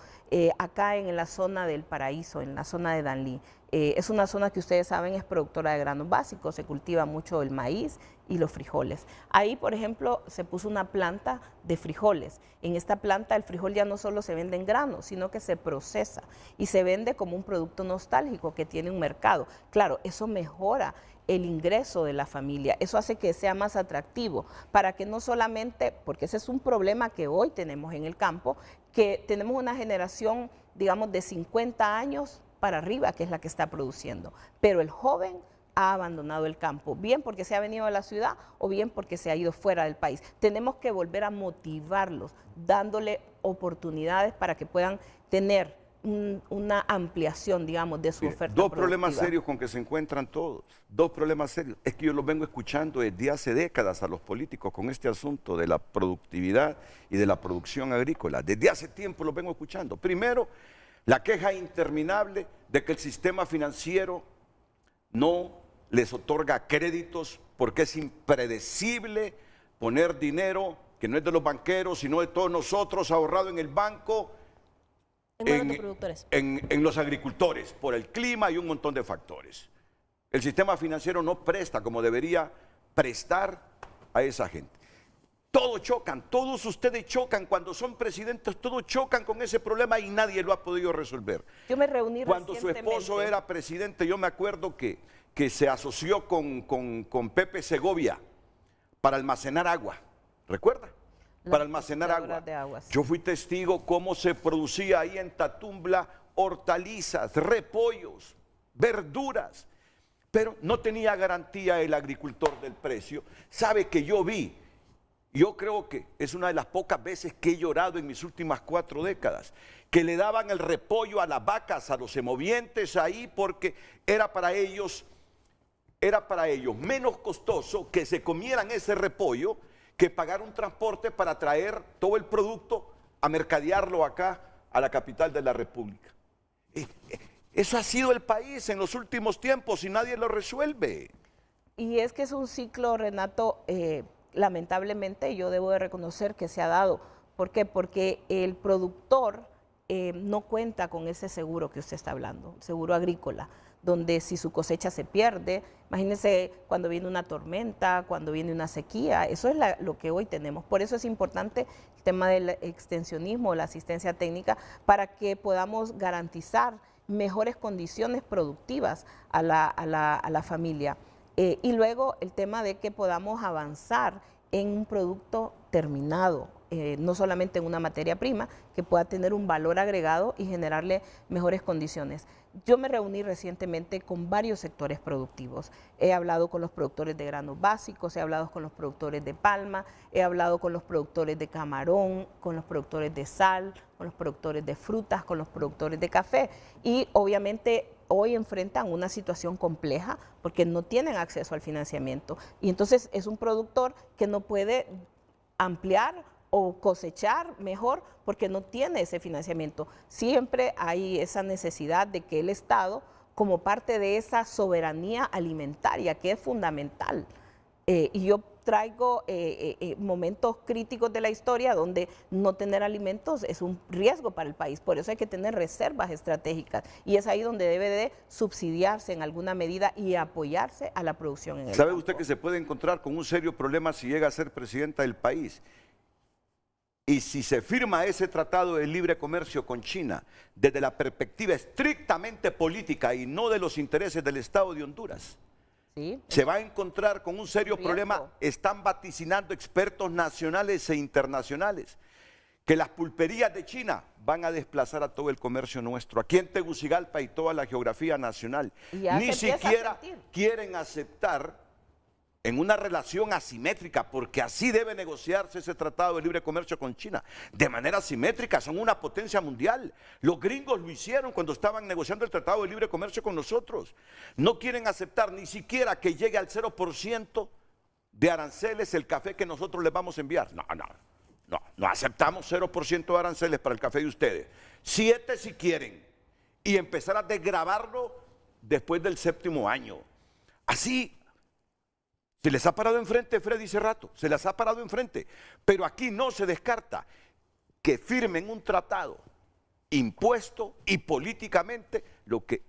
Speaker 3: acá en la zona del Paraíso, en la zona de Danlí. Es una zona que ustedes saben es productora de granos básicos, se cultiva mucho el maíz y los frijoles. Ahí, por ejemplo, se puso una planta de frijoles. En esta planta el frijol ya no solo se vende en grano, sino que se procesa y se vende como un producto nostálgico que tiene un mercado. Claro, eso mejora el ingreso de la familia, eso hace que sea más atractivo, para que no solamente, porque ese es un problema que hoy tenemos en el campo, que tenemos una generación, digamos, de 50 años para arriba, que es la que está produciendo, pero el joven ha abandonado el campo, bien porque se ha venido a la ciudad o bien porque se ha ido fuera del país. Tenemos que volver a motivarlos, dándole oportunidades para que puedan tener una ampliación, digamos, de su oferta
Speaker 2: Dos
Speaker 3: productiva.
Speaker 2: problemas serios con que se encuentran todos, dos problemas serios. Es que yo los vengo escuchando desde hace décadas a los políticos con este asunto de la productividad y de la producción agrícola. Desde hace tiempo los vengo escuchando. Primero, la queja interminable de que el sistema financiero no les otorga créditos porque es impredecible poner dinero que no es de los banqueros, sino de todos nosotros, ahorrado en el banco, en los agricultores, por el clima y un montón de factores. El sistema financiero no presta como debería prestar a esa gente. Todos chocan, todos ustedes chocan cuando son presidentes, todos chocan con ese problema y nadie lo ha podido resolver.
Speaker 3: Yo me reuní
Speaker 2: cuando su esposo era presidente, yo me acuerdo que se asoció con Pepe Segovia para almacenar agua, ¿recuerda? para almacenar agua. Yo fui testigo cómo se producía ahí en Tatumbla hortalizas, repollos, verduras, pero no tenía garantía el agricultor del precio. ¿Sabe que yo vi? Yo creo que es una de las pocas veces que he llorado en mis últimas 4 décadas, que le daban el repollo a las vacas, a los semovientes ahí, porque era para ellos menos costoso que se comieran ese repollo que pagar un transporte para traer todo el producto a mercadearlo acá a la capital de la República. Eso ha sido el país en los últimos tiempos y nadie lo resuelve.
Speaker 3: Y es que es un ciclo, Renato, lamentablemente yo debo de reconocer que se ha dado. ¿Por qué? Porque el productor no cuenta con ese seguro que usted está hablando, seguro agrícola, donde si su cosecha se pierde, imagínense cuando viene una tormenta, cuando viene una sequía, eso es lo que hoy tenemos. Por eso es importante el tema del extensionismo, la asistencia técnica, para que podamos garantizar mejores condiciones productivas a la familia. Y luego el tema de que podamos avanzar en un producto terminado, no solamente en una materia prima, que pueda tener un valor agregado y generarle mejores condiciones. Yo me reuní recientemente con varios sectores productivos. He hablado con los productores de granos básicos, he hablado con los productores de palma, he hablado con los productores de camarón, con los productores de sal, con los productores de frutas, con los productores de café. Y obviamente hoy enfrentan una situación compleja porque no tienen acceso al financiamiento. Y entonces es un productor que no puede ampliar o cosechar mejor porque no tiene ese financiamiento. Siempre hay esa necesidad de que el Estado, como parte de esa soberanía alimentaria que es fundamental, y yo traigo momentos críticos de la historia donde no tener alimentos es un riesgo para el país, por eso hay que tener reservas estratégicas y es ahí donde debe de subsidiarse en alguna medida y apoyarse a la producción en el
Speaker 2: ¿Sabe
Speaker 3: campo.
Speaker 2: usted que se puede encontrar con un serio problema si llega a ser presidenta del país? Y si se firma ese tratado de libre comercio con China desde la perspectiva estrictamente política y no de los intereses del Estado de Honduras, sí, se va a encontrar con un serio problema. Están vaticinando expertos nacionales e internacionales que las pulperías de China van a desplazar a todo el comercio nuestro, aquí en Tegucigalpa y toda la geografía nacional. Ni siquiera quieren aceptar en una relación asimétrica, porque así debe negociarse ese tratado de libre comercio con China, de manera asimétrica. Son una potencia mundial. Los gringos lo hicieron cuando estaban negociando el tratado de libre comercio con nosotros. No quieren aceptar ni siquiera que llegue al 0% de aranceles el café que nosotros les vamos a enviar. No aceptamos 0% de aranceles para el café de ustedes. 7 si quieren, y empezar a desgravarlo después del 7º año. Así se les ha parado enfrente, Freddy Cerrato, se les ha parado enfrente, pero aquí no se descarta que firmen un tratado impuesto y políticamente, lo que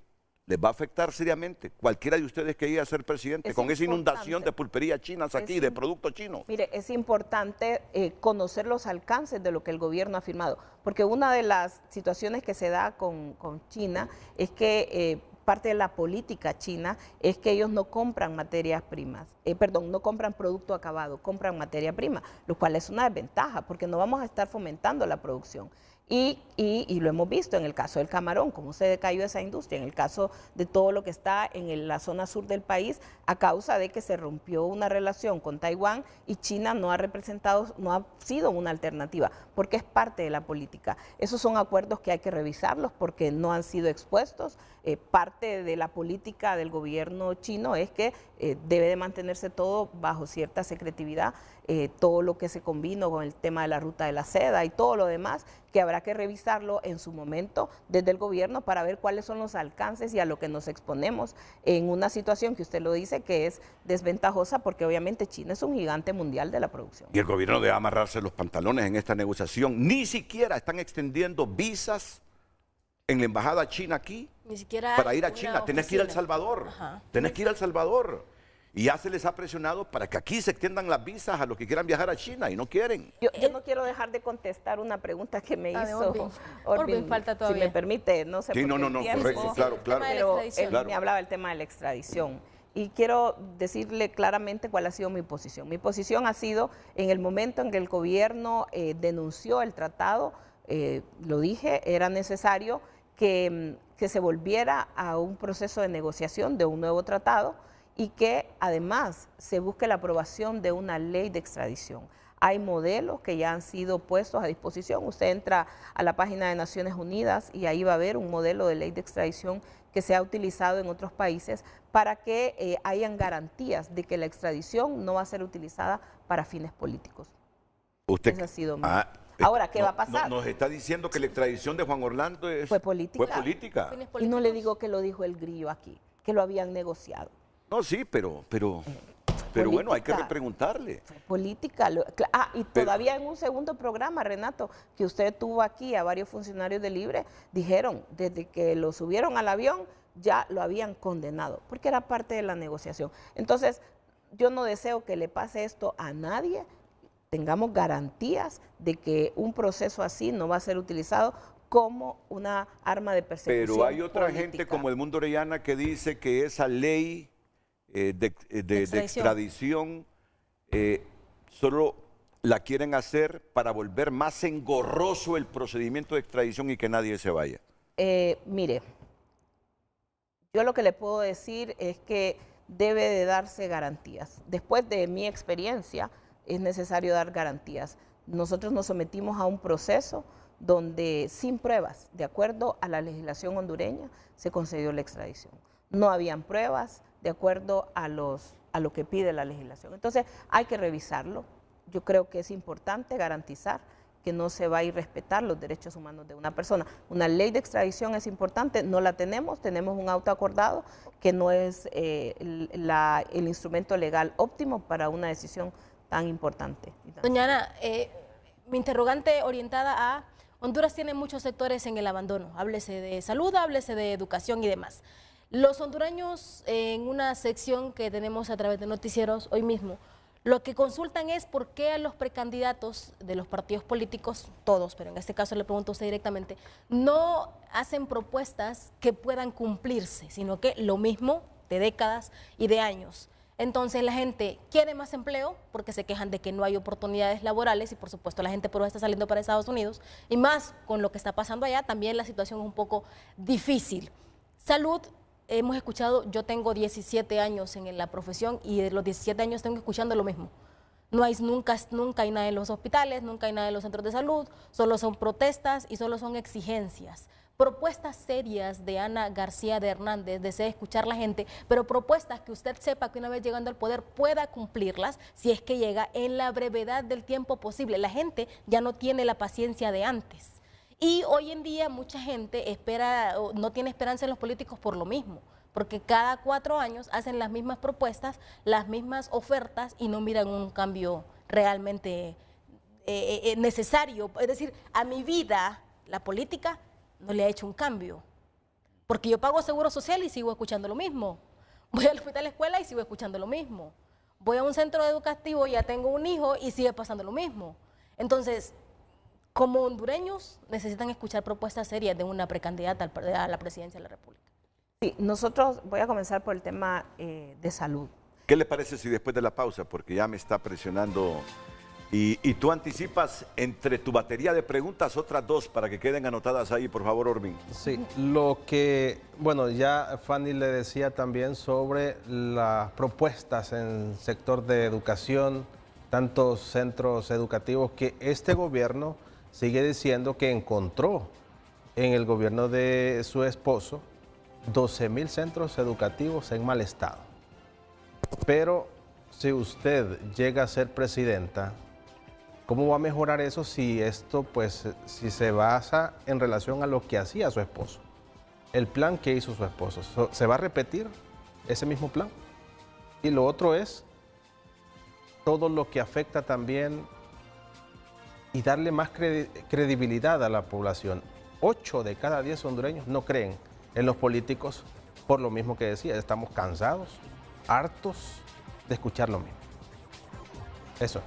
Speaker 2: les va a afectar seriamente cualquiera de ustedes que llegue a ser presidente, con esa inundación de pulperías chinas aquí, de productos chinos.
Speaker 3: Mire, es importante conocer los alcances de lo que el gobierno ha firmado, porque una de las situaciones que se da con China es que parte de la política china es que ellos no compran materias primas, no compran producto acabado, compran materia prima, lo cual es una desventaja porque no vamos a estar fomentando la producción. Y lo hemos visto en el caso del camarón, cómo se decayó esa industria, en el caso de todo lo que está en la zona sur del país, a causa de que se rompió una relación con Taiwán y China no ha sido una alternativa, porque es parte de la política. Esos son acuerdos que hay que revisarlos porque no han sido expuestos. Parte de la política del gobierno chino es que debe de mantenerse todo bajo cierta secretividad, todo lo que se combinó con el tema de la ruta de la seda y todo lo demás, que habrá que revisarlo en su momento desde el gobierno para ver cuáles son los alcances y a lo que nos exponemos en una situación que usted lo dice que es desventajosa porque obviamente China es un gigante mundial de la producción.
Speaker 2: Y el gobierno debe amarrarse los pantalones en esta negociación. Ni siquiera están extendiendo visas en la embajada china aquí,
Speaker 4: ni siquiera
Speaker 2: para ir a China. Tenés que ir a El Salvador. Tenés que ir a El Salvador. Y ya se les ha presionado para que aquí se extiendan las visas a los que quieran viajar a China y no quieren.
Speaker 3: Yo no quiero dejar de contestar una pregunta que me hizo
Speaker 4: Orbin, falta todavía.
Speaker 3: Si me permite, no sé
Speaker 2: sí,
Speaker 3: por
Speaker 2: no, correcto, claro.
Speaker 3: Pero él me hablaba del tema de la extradición. y quiero decirle claramente cuál ha sido mi posición. Mi posición ha sido, en el momento en que el gobierno denunció el tratado, lo dije, era necesario que se volviera a un proceso de negociación de un nuevo tratado y que además se busque la aprobación de una ley de extradición. Hay modelos que ya han sido puestos a disposición. Usted entra a la página de Naciones Unidas y ahí va a ver un modelo de ley de extradición que se ha utilizado en otros países para que hayan garantías de que la extradición no va a ser utilizada para fines políticos.
Speaker 2: Usted
Speaker 3: ha sido Ahora, ¿qué va a pasar?
Speaker 2: Nos está diciendo que la extradición de Juan Orlando
Speaker 3: fue política.
Speaker 2: Fue política.
Speaker 3: Y no le digo que lo dijo el Grillo aquí, que lo habían negociado.
Speaker 2: No, sí, pero bueno, hay que repreguntarle.
Speaker 3: Fue política. Y todavía en un segundo programa, Renato, que usted tuvo aquí a varios funcionarios de Libre, dijeron, desde que lo subieron al avión, ya lo habían condenado, porque era parte de la negociación. Entonces, yo no deseo que le pase esto a nadie. Tengamos garantías de que un proceso así no va a ser utilizado como una arma de persecución.
Speaker 2: Pero hay otra
Speaker 3: política.
Speaker 2: gente como Edmundo Orellana que dice que esa ley de extradición solo la quieren hacer para volver más engorroso el procedimiento de extradición y que nadie se vaya.
Speaker 3: Mire, yo lo que le puedo decir es que debe de darse garantías. Después de mi experiencia, es necesario dar garantías. Nosotros nos sometimos a un proceso donde sin pruebas, de acuerdo a la legislación hondureña, se concedió la extradición. No habían pruebas de acuerdo a lo que pide la legislación. Entonces hay que revisarlo. Yo creo que es importante garantizar que no se va a irrespetar los derechos humanos de una persona. Una ley de extradición es importante, no la tenemos, tenemos un auto acordado que no es el instrumento legal óptimo para una decisión tan importante.
Speaker 4: Doña Ana, mi interrogante orientada a Honduras tiene muchos sectores en el abandono, háblese de salud, háblese de educación y demás. Los hondureños, en una sección que tenemos a través de noticieros hoy mismo, lo que consultan es por qué a los precandidatos de los partidos políticos, todos, pero en este caso le pregunto a usted directamente, no hacen propuestas que puedan cumplirse, sino que lo mismo de décadas y de años. Entonces la gente quiere más empleo porque se quejan de que no hay oportunidades laborales y por supuesto la gente por eso está saliendo para Estados Unidos y más con lo que está pasando allá, también la situación es un poco difícil. Salud, hemos escuchado, yo tengo 17 años en la profesión y de los 17 años tengo escuchando lo mismo. No hay, nunca hay nada en los hospitales, nunca hay nada en los centros de salud, solo son protestas y solo son exigencias. Propuestas serias de Ana García de Hernández, desea escuchar la gente, pero propuestas que usted sepa que una vez llegando al poder pueda cumplirlas si es que llega en la brevedad del tiempo posible. La gente ya no tiene la paciencia de antes. Y hoy en día mucha gente no tiene esperanza en los políticos por lo mismo, porque cada 4 años hacen las mismas propuestas, las mismas ofertas y no miran un cambio realmente necesario. Es decir, a mi vida la política no le ha hecho un cambio, porque yo pago seguro social y sigo escuchando lo mismo. Voy al hospital, escuela y sigo escuchando lo mismo. Voy a un centro educativo, ya tengo un hijo y sigue pasando lo mismo. Entonces, como hondureños necesitan escuchar propuestas serias de una precandidata a la presidencia de la República.
Speaker 3: Sí, nosotros, voy a comenzar por el tema de salud.
Speaker 2: ¿Qué le parece si después de la pausa, porque ya me está presionando, y tú anticipas entre tu batería de preguntas otras 2 para que queden anotadas ahí, por favor, Orbín?
Speaker 5: Sí, bueno, ya Fanny le decía también sobre las propuestas en el sector de educación, tantos centros educativos que este gobierno sigue diciendo que encontró en el gobierno de su esposo 12,000 centros educativos en mal estado. Pero si usted llega a ser presidenta, ¿cómo va a mejorar eso si esto, pues, si se basa en relación a lo que hacía su esposo? El plan que hizo su esposo, ¿se va a repetir ese mismo plan? Y lo otro es todo lo que afecta también y darle más credibilidad a la población. 8 de cada 10 hondureños no creen en los políticos por lo mismo que decía. Estamos cansados, hartos de escuchar lo mismo. Eso es.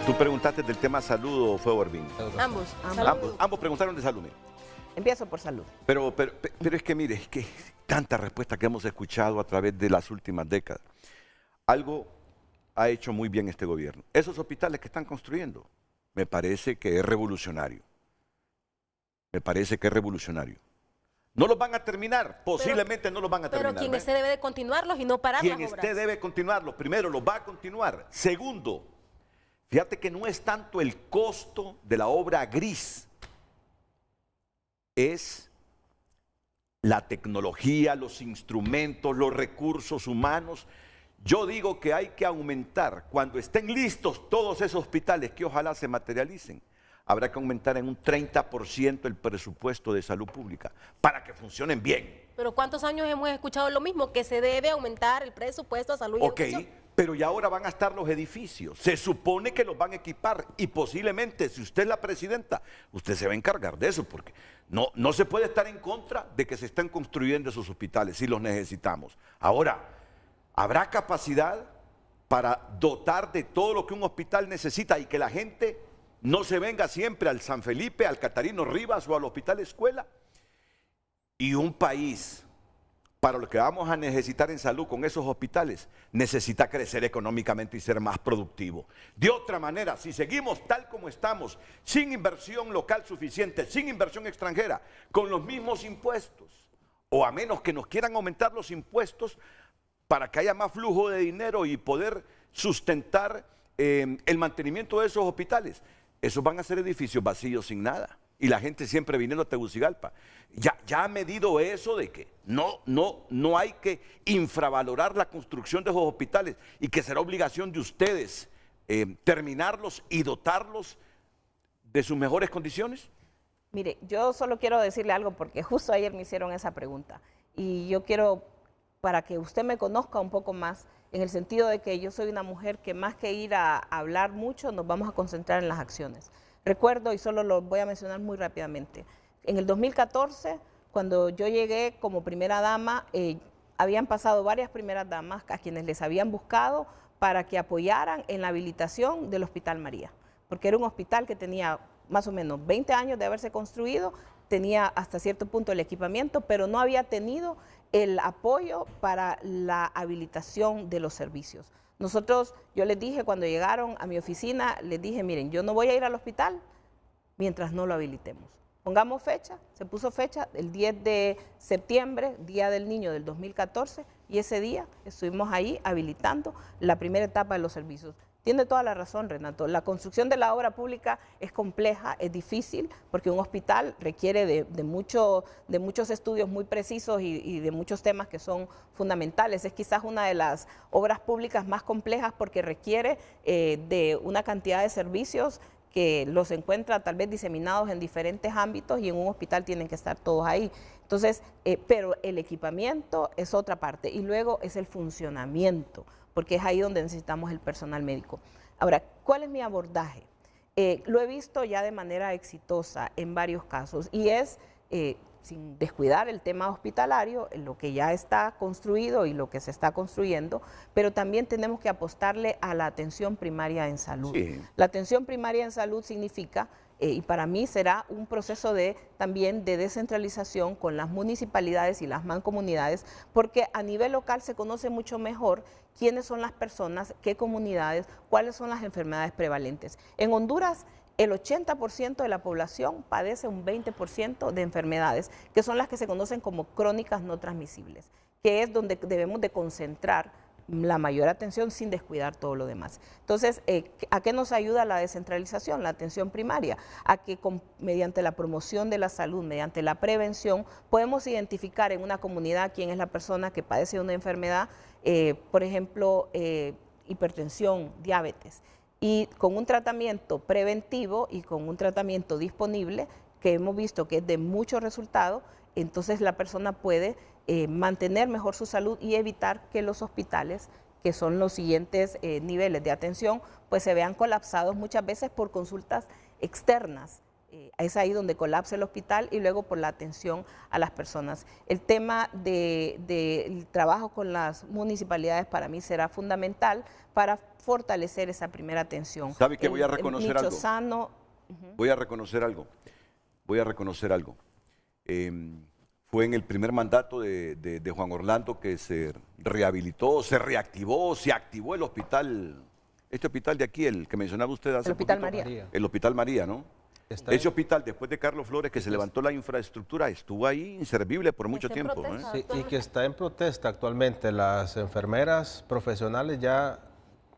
Speaker 2: ¿Tú preguntaste del tema salud o fue Orbín?
Speaker 4: Ambos
Speaker 2: preguntaron de salud.
Speaker 3: Empiezo por salud.
Speaker 2: Pero es que mire, es que tanta respuesta que hemos escuchado a través de las últimas décadas. Algo ha hecho muy bien este gobierno. Esos hospitales que están construyendo, me parece que es revolucionario. Me parece que es revolucionario. No los van a terminar, posiblemente no los van a terminar.
Speaker 4: Pero quien esté debe de continuarlos y no parar las obras.
Speaker 2: Quien esté debe continuarlos. Primero, los va a continuar. Segundo, fíjate que no es tanto el costo de la obra gris, es la tecnología, los instrumentos, los recursos humanos. Yo digo que hay que aumentar, cuando estén listos todos esos hospitales que ojalá se materialicen, habrá que aumentar en un 30% el presupuesto de salud pública para que funcionen bien.
Speaker 4: Pero ¿cuántos años hemos escuchado lo mismo? Que se debe aumentar el presupuesto a salud y educación.
Speaker 2: Pero ya ahora van a estar los edificios. Se supone que los van a equipar y posiblemente, si usted es la presidenta, usted se va a encargar de eso, porque no se puede estar en contra de que se estén construyendo esos hospitales si los necesitamos. Ahora, ¿habrá capacidad para dotar de todo lo que un hospital necesita y que la gente no se venga siempre al San Felipe, al Catarino Rivas o al Hospital Escuela? Y un país, para lo que vamos a necesitar en salud con esos hospitales, necesita crecer económicamente y ser más productivo. De otra manera, si seguimos tal como estamos, sin inversión local suficiente, sin inversión extranjera, con los mismos impuestos, o a menos que nos quieran aumentar los impuestos para que haya más flujo de dinero y poder sustentar el mantenimiento de esos hospitales, esos van a ser edificios vacíos sin nada. Y la gente siempre viniendo a Tegucigalpa. Ya ha medido eso de que no hay que infravalorar la construcción de esos hospitales y que será obligación de ustedes terminarlos y dotarlos de sus mejores condiciones.
Speaker 3: Mire, yo solo quiero decirle algo porque justo ayer me hicieron esa pregunta y yo quiero, para que usted me conozca un poco más, en el sentido de que yo soy una mujer que más que ir a hablar mucho, nos vamos a concentrar en las acciones. Recuerdo, y solo lo voy a mencionar muy rápidamente, en el 2014, cuando yo llegué como primera dama, habían pasado varias primeras damas a quienes les habían buscado para que apoyaran en la habilitación del Hospital María, porque era un hospital que tenía más o menos 20 años de haberse construido, tenía hasta cierto punto el equipamiento, pero no había tenido el apoyo para la habilitación de los servicios. Nosotros, yo les dije cuando llegaron a mi oficina, les dije, miren, yo no voy a ir al hospital mientras no lo habilitemos. Pongamos fecha, se puso fecha, el 10 de septiembre, Día del Niño del 2014, y ese día estuvimos ahí habilitando la primera etapa de los servicios. Tiene toda la razón, Renato. La construcción de la obra pública es compleja, es difícil, porque un hospital requiere de muchos estudios muy precisos y de muchos temas que son fundamentales. Es quizás una de las obras públicas más complejas porque requiere de una cantidad de servicios que los encuentra tal vez diseminados en diferentes ámbitos y en un hospital tienen que estar todos ahí. Entonces, pero el equipamiento es otra parte y luego es el funcionamiento, porque es ahí donde necesitamos el personal médico. Ahora, ¿cuál es mi abordaje? Lo he visto ya de manera exitosa en varios casos y es, sin descuidar el tema hospitalario, lo que ya está construido y lo que se está construyendo, pero también tenemos que apostarle a la atención primaria en salud. Sí. La atención primaria en salud significa, y para mí será un proceso también de descentralización con las municipalidades y las mancomunidades, porque a nivel local se conoce mucho mejor quiénes son las personas, qué comunidades, cuáles son las enfermedades prevalentes. En Honduras, el 80% de la población padece un 20% de enfermedades, que son las que se conocen como crónicas no transmisibles, que es donde debemos de concentrar la mayor atención sin descuidar todo lo demás. Entonces, ¿a qué nos ayuda la descentralización, la atención primaria? A que mediante la promoción de la salud, mediante la prevención, podemos identificar en una comunidad quién es la persona que padece una enfermedad, por ejemplo, hipertensión, diabetes, y con un tratamiento preventivo y con un tratamiento disponible, que hemos visto que es de mucho resultado, entonces la persona puede mantener mejor su salud y evitar que los hospitales, que son los siguientes niveles de atención, pues se vean colapsados muchas veces por consultas externas es ahí donde colapsa el hospital, y luego por la atención a las personas. El tema del trabajo con las municipalidades para mí será fundamental para fortalecer esa primera atención.
Speaker 2: ¿Sabe que voy a reconocer algo?
Speaker 3: Sano.
Speaker 2: Voy a reconocer algo. Fue en el primer mandato de Juan Orlando que se rehabilitó, se reactivó, se activó el hospital, este hospital de aquí, el que mencionaba usted hace
Speaker 3: poquito. El
Speaker 2: Hospital
Speaker 3: María.
Speaker 2: El Hospital María, ¿no? Ese hospital, después de Carlos Flores, que se levantó la infraestructura, estuvo ahí inservible por mucho tiempo.
Speaker 5: Sí, y que está en protesta actualmente. Las enfermeras profesionales ya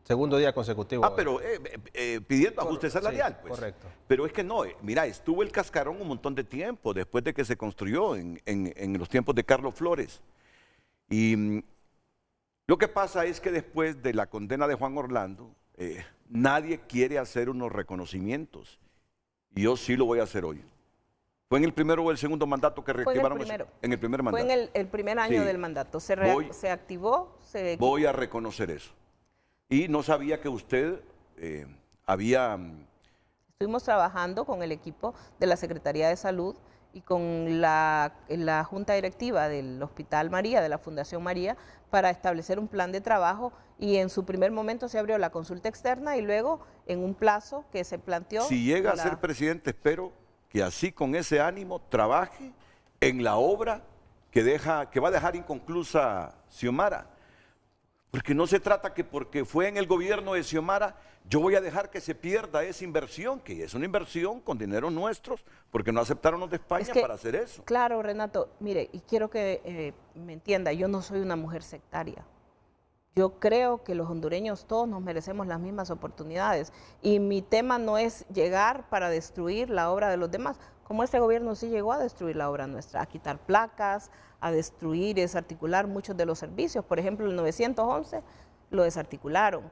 Speaker 5: segundo día consecutivo.
Speaker 2: Pero pidiendo ajuste salarial,
Speaker 5: sí,
Speaker 2: pues.
Speaker 5: Correcto.
Speaker 2: Pero es que no, mira, estuvo el cascarón un montón de tiempo, después de que se construyó en los tiempos de Carlos Flores. Y lo que pasa es que después de la condena de Juan Orlando, nadie quiere hacer unos reconocimientos. Y yo sí lo voy a hacer hoy. ¿Fue en el primero o el segundo mandato que reactivaron? En el primer mandato.
Speaker 3: Fue en el primer año del mandato. Se activó.
Speaker 2: Voy a reconocer eso. Y no sabía que usted había...
Speaker 3: Estuvimos trabajando con el equipo de la Secretaría de Salud y con la Junta Directiva del Hospital María, de la Fundación María, para establecer un plan de trabajo, y en su primer momento se abrió la consulta externa y luego en un plazo que se planteó...
Speaker 2: Si llega a ser presidente, espero que así con ese ánimo trabaje en la obra que va a dejar inconclusa Xiomara. Porque no se trata que porque fue en el gobierno de Xiomara, yo voy a dejar que se pierda esa inversión, que es una inversión con dinero nuestros, porque no aceptaron los de España para hacer eso.
Speaker 3: Claro, Renato, mire, y quiero que me entienda, yo no soy una mujer sectaria. Yo creo que los hondureños todos nos merecemos las mismas oportunidades, y mi tema no es llegar para destruir la obra de los demás, como este gobierno sí llegó a destruir la obra nuestra, a quitar placas, a destruir, desarticular muchos de los servicios. Por ejemplo, el 911 lo desarticularon.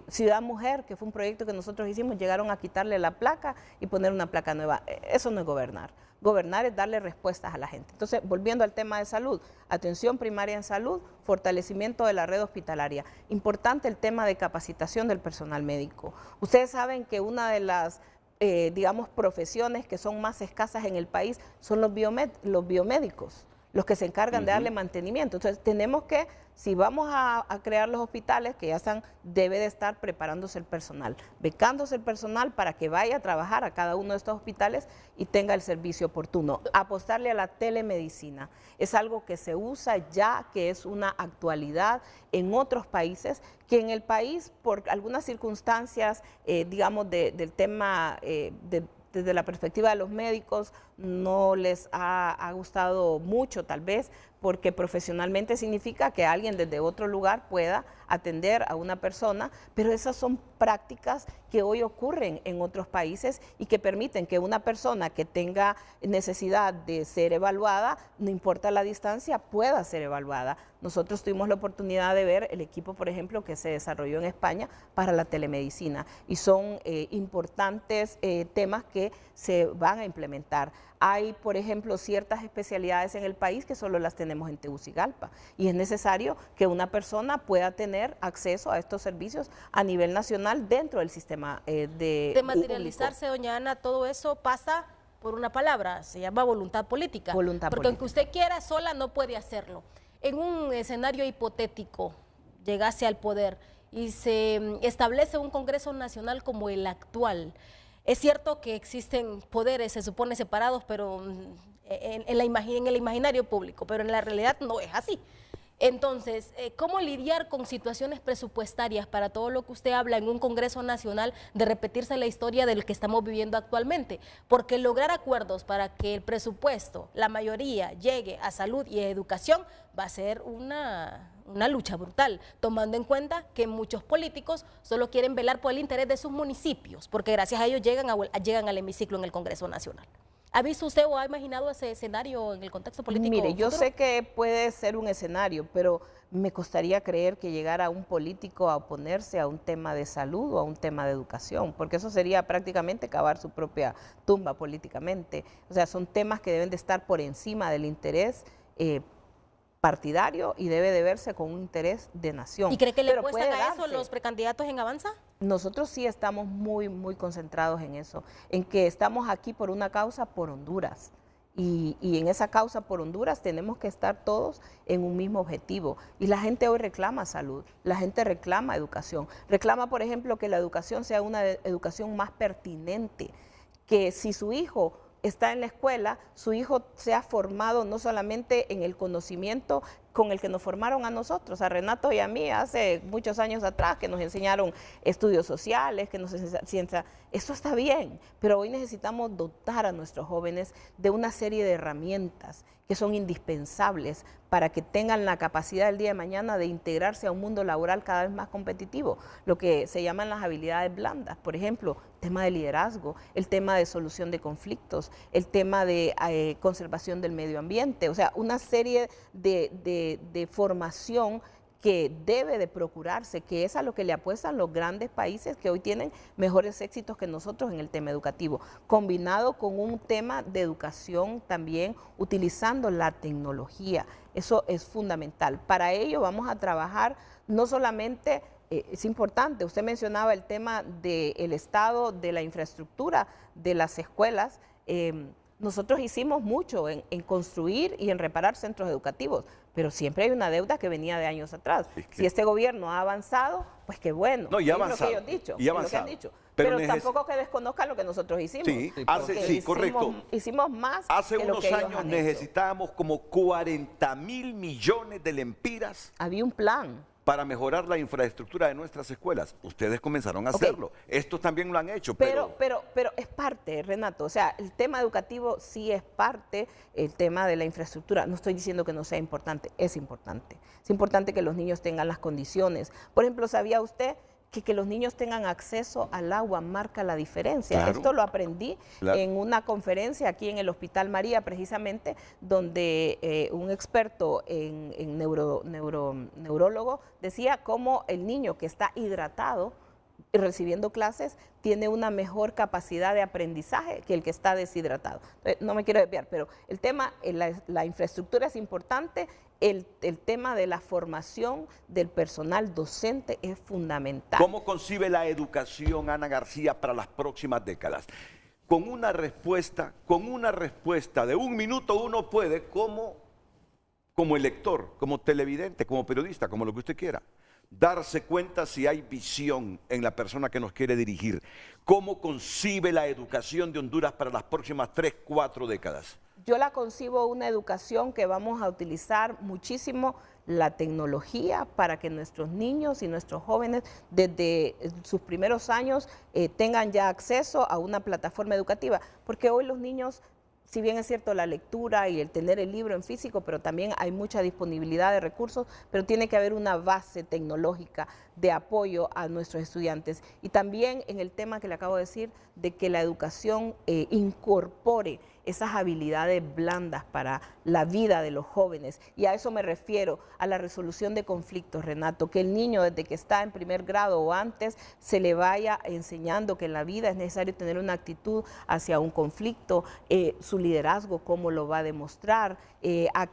Speaker 3: Ciudad Mujer, que fue un proyecto que nosotros hicimos, llegaron a quitarle la placa y poner una placa nueva. Eso no es gobernar. Gobernar es darle respuestas a la gente. Entonces, volviendo al tema de salud, atención primaria en salud, fortalecimiento de la red hospitalaria. Importante el tema de capacitación del personal médico. Ustedes saben que una de las digamos, profesiones que son más escasas en el país son los biomédicos, los que se encargan de darle mantenimiento. Entonces, tenemos que, si vamos a crear los hospitales, que ya están, debe de estar preparándose el personal, becándose el personal para que vaya a trabajar a cada uno de estos hospitales y tenga el servicio oportuno. Apostarle a la telemedicina es algo que se usa ya, que es una actualidad en otros países, que en el país, por algunas circunstancias, digamos, del tema desde la perspectiva de los médicos, no les ha gustado mucho, tal vez, porque profesionalmente significa que alguien desde otro lugar pueda atender a una persona, pero esas son prácticas que hoy ocurren en otros países y que permiten que una persona que tenga necesidad de ser evaluada, no importa la distancia, pueda ser evaluada. Nosotros tuvimos la oportunidad de ver el equipo, por ejemplo, que se desarrolló en España para la telemedicina, y son importantes temas que se van a implementar. Hay, por ejemplo, ciertas especialidades en el país que solo las tenemos en Tegucigalpa, y es necesario que una persona pueda tener acceso a estos servicios a nivel nacional dentro del sistema de
Speaker 4: materializarse, doña Ana, todo eso pasa por una palabra, se llama voluntad política. Porque aunque usted quiera sola, no puede hacerlo. En un escenario hipotético, llegase al poder y se establece un Congreso Nacional como el actual. Es cierto que existen poderes, se supone, separados, pero en el imaginario público, pero en la realidad no es así. Entonces, ¿cómo lidiar con situaciones presupuestarias para todo lo que usted habla en un Congreso Nacional, de repetirse la historia del que estamos viviendo actualmente? Porque lograr acuerdos para que el presupuesto, la mayoría, llegue a salud y a educación va a ser una lucha brutal, tomando en cuenta que muchos políticos solo quieren velar por el interés de sus municipios, porque gracias a ellos llegan al hemiciclo en el Congreso Nacional. ¿Ha visto usted o ha imaginado ese escenario en el contexto político?
Speaker 3: Mire, yo sé que puede ser un escenario, pero me costaría creer que llegara un político a oponerse a un tema de salud o a un tema de educación, porque eso sería prácticamente cavar su propia tumba políticamente. O sea, son temas que deben de estar por encima del interés partidario y debe de verse con un interés de nación.
Speaker 4: ¿Y cree que le apuestan a eso los precandidatos en Avanza?
Speaker 3: Nosotros sí estamos muy, muy concentrados en eso, en que estamos aquí por una causa por Honduras. Y en esa causa por Honduras tenemos que estar todos en un mismo objetivo. Y la gente hoy reclama salud, la gente reclama educación. Reclama, por ejemplo, que la educación sea una educación más pertinente, que si su hijo está en la escuela, su hijo sea formado no solamente en el conocimiento con el que nos formaron a nosotros, a Renato y a mí hace muchos años atrás, que nos enseñaron estudios sociales, que nos enseñaron ciencia. Eso está bien, pero hoy necesitamos dotar a nuestros jóvenes de una serie de herramientas que son indispensables para que tengan la capacidad el día de mañana de integrarse a un mundo laboral cada vez más competitivo, lo que se llaman las habilidades blandas, por ejemplo, el tema de liderazgo, el tema de solución de conflictos, el tema de conservación del medio ambiente, o sea, una serie de formación que debe de procurarse, que es a lo que le apuestan los grandes países que hoy tienen mejores éxitos que nosotros en el tema educativo, combinado con un tema de educación también utilizando la tecnología. Eso es fundamental. Para ello vamos a trabajar no solamente, es importante, usted mencionaba el tema del estado de la infraestructura de las escuelas. Nosotros hicimos mucho en construir y en reparar centros educativos, pero siempre hay una deuda que venía de años atrás. Es que si este gobierno ha avanzado, pues qué bueno.
Speaker 2: No, y ha avanzado.
Speaker 3: Es lo que ellos
Speaker 2: y
Speaker 3: lo que han dicho. Pero tampoco que desconozcan lo que nosotros hicimos.
Speaker 2: Sí, correcto.
Speaker 3: Hicimos más.
Speaker 2: Hace
Speaker 3: que lo
Speaker 2: unos
Speaker 3: que
Speaker 2: años necesitábamos como 40.000 millones de lempiras.
Speaker 3: Había un plan
Speaker 2: para mejorar la infraestructura de nuestras escuelas. Ustedes comenzaron a hacerlo. Estos también lo han hecho.
Speaker 3: Pero es parte, Renato. O sea, el tema educativo sí es parte, el tema de la infraestructura. No estoy diciendo que no sea importante, es importante. Es importante que los niños tengan las condiciones. Por ejemplo, ¿sabía usted que los niños tengan acceso al agua marca la diferencia? Claro. Esto lo aprendí en una conferencia aquí en el Hospital María, precisamente, donde un experto en neurólogo decía cómo el niño que está hidratado y recibiendo clases tiene una mejor capacidad de aprendizaje que el que está deshidratado. Entonces, no me quiero desviar, pero el tema, la infraestructura es importante. El tema de la formación del personal docente es fundamental.
Speaker 2: ¿Cómo concibe la educación, Ana García, para las próximas décadas? Con una respuesta de 1 minuto uno puede, como elector, como televidente, como periodista, como lo que usted quiera, darse cuenta si hay visión en la persona que nos quiere dirigir. ¿Cómo concibe la educación de Honduras para las próximas 3, 4 décadas?
Speaker 3: Yo la concibo una educación que vamos a utilizar muchísimo la tecnología para que nuestros niños y nuestros jóvenes desde sus primeros años tengan ya acceso a una plataforma educativa, porque hoy los niños, si bien es cierto la lectura y el tener el libro en físico, pero también hay mucha disponibilidad de recursos, pero tiene que haber una base tecnológica de apoyo a nuestros estudiantes. Y también en el tema que le acabo de decir, de que la educación incorpore esas habilidades blandas para la vida de los jóvenes. Y a eso me refiero, a la resolución de conflictos, Renato, que el niño desde que está en primer grado o antes se le vaya enseñando que en la vida es necesario tener una actitud hacia un conflicto, su liderazgo, cómo lo va a demostrar,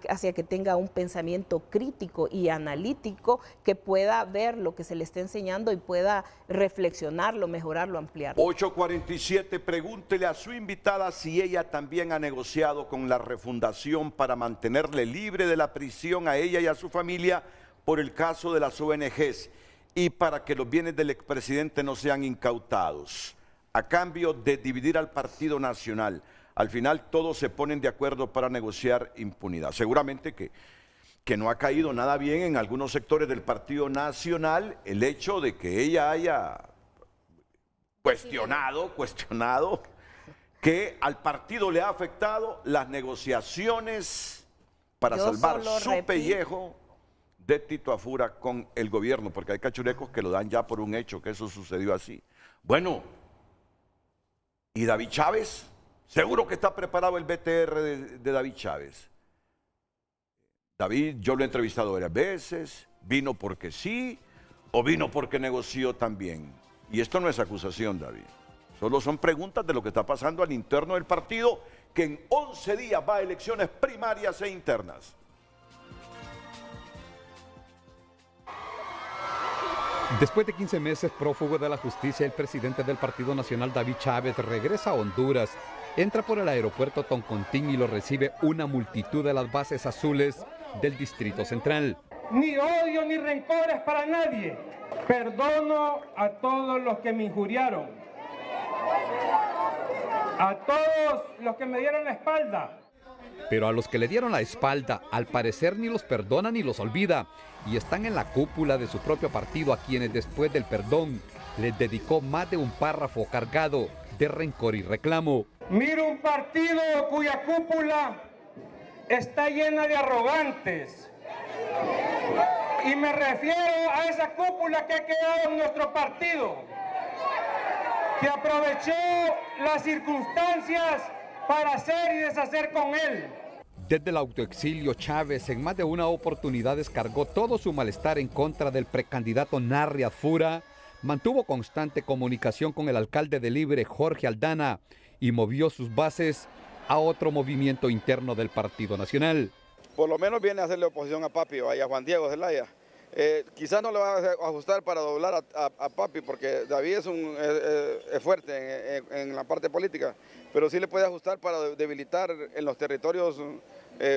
Speaker 3: hacia que tenga un pensamiento crítico y analítico, que pueda ver lo que se le está enseñando y pueda reflexionarlo, mejorarlo, ampliarlo.
Speaker 2: 8:47, pregúntele a su invitada si ella también ha negociado con la refundación para mantenerle libre de la prisión a ella y a su familia por el caso de las ONGs y para que los bienes del expresidente no sean incautados, a cambio de dividir al Partido Nacional. Al final todos se ponen de acuerdo para negociar impunidad. Seguramente que no ha caído nada bien en algunos sectores del Partido Nacional el hecho de que ella haya cuestionado que al partido le ha afectado las negociaciones para salvar su pellejo de Tito Afura con el gobierno, porque hay cachurecos que lo dan ya por un hecho, que eso sucedió así. Bueno, ¿y David Chávez? Seguro que está preparado el BTR de David Chávez. David, yo lo he entrevistado varias veces, vino porque sí o vino porque negoció también. Y esto no es acusación, David. Solo son preguntas de lo que está pasando al interno del partido, que en 11 días va a elecciones primarias e internas.
Speaker 7: Después de 15 meses prófugo de la justicia, el presidente del Partido Nacional, David Chávez, regresa a Honduras, entra por el aeropuerto Toncontín y lo recibe una multitud de las bases azules del Distrito Central.
Speaker 8: Ni odio ni rencores para nadie. Perdono a todos los que me injuriaron, a todos los que me dieron la espalda.
Speaker 7: Pero a los que le dieron la espalda, al parecer ni los perdona ni los olvida, y están en la cúpula de su propio partido, a quienes después del perdón les dedicó más de un párrafo cargado de rencor y reclamo.
Speaker 8: Miro un partido cuya cúpula está llena de arrogantes, y me refiero a esa cúpula que ha quedado en nuestro partido, que aprovechó las circunstancias para hacer y deshacer con él.
Speaker 7: Desde el autoexilio, Chávez en más de una oportunidad descargó todo su malestar en contra del precandidato Narri Adfura, mantuvo constante comunicación con el alcalde de Libre, Jorge Aldana, y movió sus bases a otro movimiento interno del Partido Nacional.
Speaker 9: Por lo menos viene a hacerle oposición a Papi y a Juan Diego Zelaya. Quizás no le va a ajustar para doblar a Papi, porque David es fuerte en la parte política, pero sí le puede ajustar para debilitar en los territorios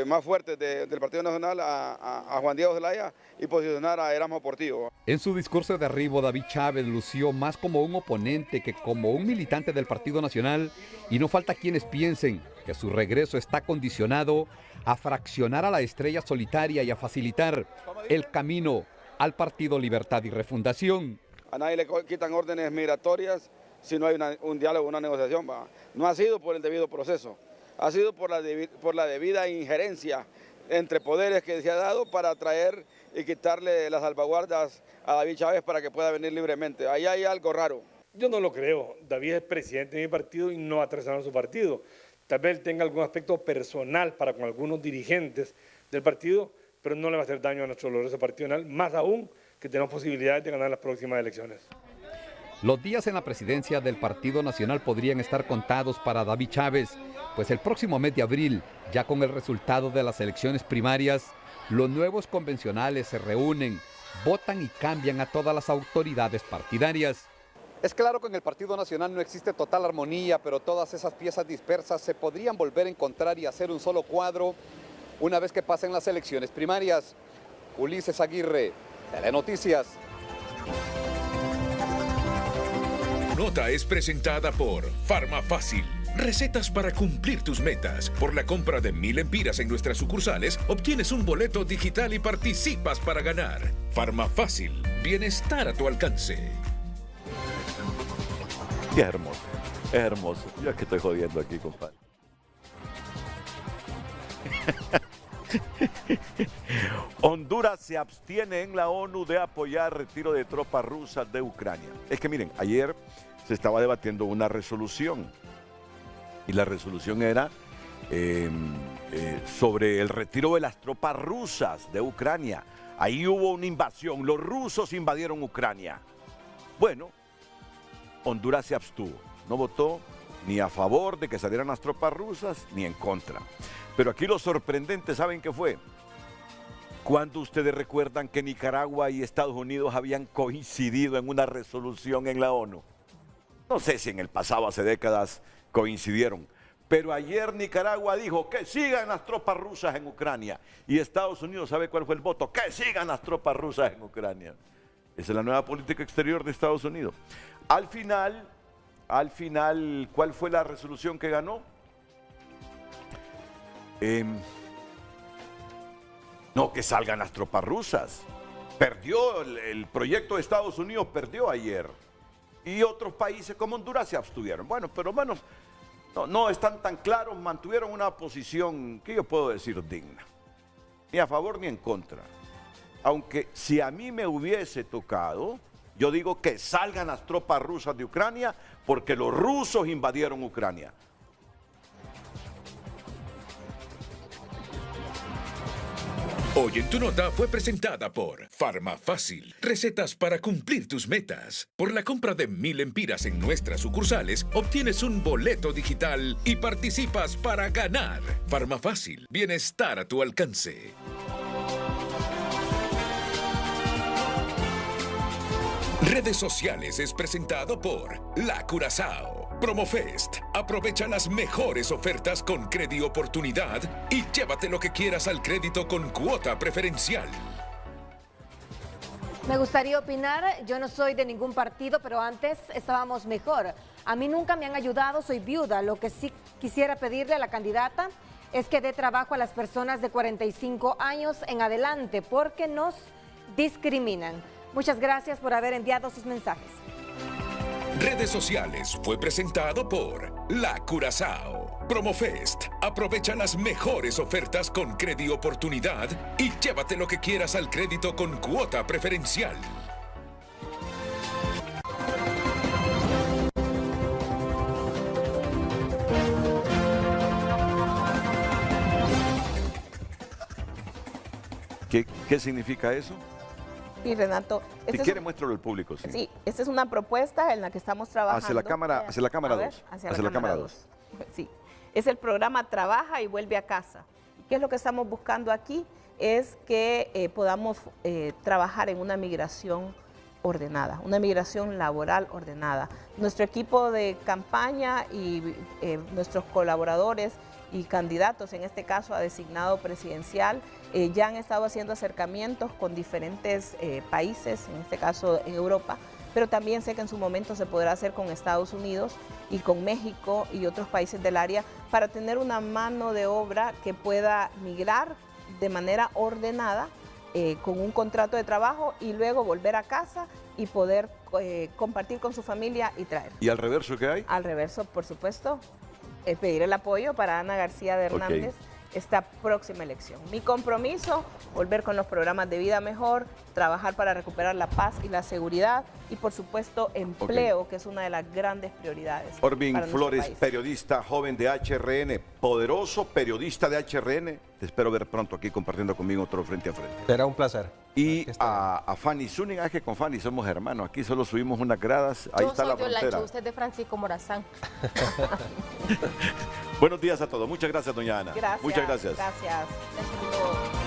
Speaker 9: más fuertes del Partido Nacional a Juan Diego Zelaya y posicionar a Erasmo Portillo.
Speaker 7: En su discurso de arribo, David Chávez lució más como un oponente que como un militante del Partido Nacional, y no falta quienes piensen que su regreso está condicionado a fraccionar a la estrella solitaria y a facilitar el camino al Partido Libertad y Refundación.
Speaker 9: A nadie le quitan órdenes migratorias si no hay un diálogo, una negociación. No ha sido por el debido proceso, ha sido por la debida injerencia entre poderes que se ha dado para traer y quitarle las salvaguardas a David Chávez para que pueda venir libremente. Ahí hay algo raro.
Speaker 8: Yo no lo creo. David es presidente de mi partido y no ha traicionado su partido. Tal vez él tenga algún aspecto personal para con algunos dirigentes del partido, pero no le va a hacer daño a nuestro glorioso Partido Nacional, más aún que tenemos posibilidades de ganar las próximas elecciones.
Speaker 7: Los días en la presidencia del Partido Nacional podrían estar contados para David Chávez, pues el próximo mes de abril, ya con el resultado de las elecciones primarias, los nuevos convencionales se reúnen, votan y cambian a todas las autoridades partidarias.
Speaker 10: Es claro que en el Partido Nacional no existe total armonía, pero todas esas piezas dispersas se podrían volver a encontrar y hacer un solo cuadro una vez que pasen las elecciones primarias. Ulises Aguirre, Telenoticias.
Speaker 1: Nota es presentada por Farmafácil. Recetas para cumplir tus metas. Por la compra de 1000 empiras en nuestras sucursales, obtienes un boleto digital y participas para ganar. Farmafácil. Bienestar a tu alcance.
Speaker 2: Qué hermoso, es hermoso. Yo es que estoy jodiendo aquí, compadre. Honduras se abstiene en la ONU de apoyar retiro de tropas rusas de Ucrania. Es que miren, ayer se estaba debatiendo una resolución y la resolución era sobre el retiro de las tropas rusas de Ucrania. Ahí hubo una invasión, los rusos invadieron Ucrania. Bueno, Honduras se abstuvo, no votó ni a favor de que salieran las tropas rusas ni en contra. Pero aquí lo sorprendente, ¿saben qué fue? Cuando ustedes recuerdan que Nicaragua y Estados Unidos habían coincidido en una resolución en la ONU. No sé si en el pasado, hace décadas, coincidieron. Pero ayer Nicaragua dijo que sigan las tropas rusas en Ucrania. Y Estados Unidos, ¿sabe cuál fue el voto? Que sigan las tropas rusas en Ucrania. Esa es la nueva política exterior de Estados Unidos. Al final, ¿cuál fue la resolución que ganó? No, que salgan las tropas rusas. Perdió el proyecto de Estados Unidos, perdió ayer. Y otros países como Honduras se abstuvieron. Bueno, pero menos, no están tan claros, mantuvieron una posición, que yo puedo decir, digna. Ni a favor ni en contra. Aunque si a mí me hubiese tocado, yo digo que salgan las tropas rusas de Ucrania porque los rusos invadieron Ucrania.
Speaker 1: Hoy en tu nota fue presentada por Farmafácil. Recetas para cumplir tus metas. Por la compra de 1000 empiras en nuestras sucursales, obtienes un boleto digital y participas para ganar. Farmafácil. Bienestar a tu alcance. Redes sociales es presentado por La Curazao. Promofest. Aprovecha las mejores ofertas con Crédito Oportunidad y llévate lo que quieras al crédito con cuota preferencial.
Speaker 6: Me gustaría opinar, yo no soy de ningún partido, pero antes estábamos mejor. A mí nunca me han ayudado, soy viuda. Lo que sí quisiera pedirle a la candidata es que dé trabajo a las personas de 45 años en adelante, porque nos discriminan. Muchas gracias por haber enviado sus mensajes.
Speaker 1: Redes sociales fue presentado por La Curazao. Promofest. Aprovecha las mejores ofertas con Crédito Oportunidad y llévate lo que quieras al crédito con cuota preferencial.
Speaker 2: ¿Qué significa eso?
Speaker 3: Sí, Renato.
Speaker 2: Si quiere, muéstralo al público. Sí.
Speaker 3: Sí, esta es una propuesta en la que estamos trabajando.
Speaker 2: Hacia la cámara 2. Hacia la cámara 2.
Speaker 3: Sí. Es el programa Trabaja y Vuelve a Casa. ¿Qué es lo que estamos buscando aquí? Es que podamos trabajar en una migración ordenada, una migración laboral ordenada. Nuestro equipo de campaña y nuestros colaboradores y candidatos, en este caso a designado presidencial, ya han estado haciendo acercamientos con diferentes países, en este caso en Europa, pero también sé que en su momento se podrá hacer con Estados Unidos y con México y otros países del área para tener una mano de obra que pueda migrar de manera ordenada con un contrato de trabajo y luego volver a casa y poder compartir con su familia y traer.
Speaker 2: ¿Y al reverso qué hay?
Speaker 3: Al reverso, por supuesto, pedir el apoyo para Ana García de Hernández esta próxima elección. Mi compromiso, volver con los programas de vida mejor, trabajar para recuperar la paz y la seguridad y por supuesto empleo, que es una de las grandes prioridades.
Speaker 2: Orbín Flores, periodista joven de HRN, poderoso periodista de HRN. Te espero ver pronto aquí compartiendo conmigo otro frente a frente.
Speaker 5: Será un placer.
Speaker 2: Y a Fanny Zúñiga, que con Fanny somos hermanos. Aquí solo subimos unas gradas. Ahí está la frontera.
Speaker 4: Yo soy usted de Francisco Morazán.
Speaker 2: Buenos días a todos. Muchas gracias, doña Ana.
Speaker 3: Gracias.
Speaker 2: Muchas gracias.
Speaker 3: Gracias.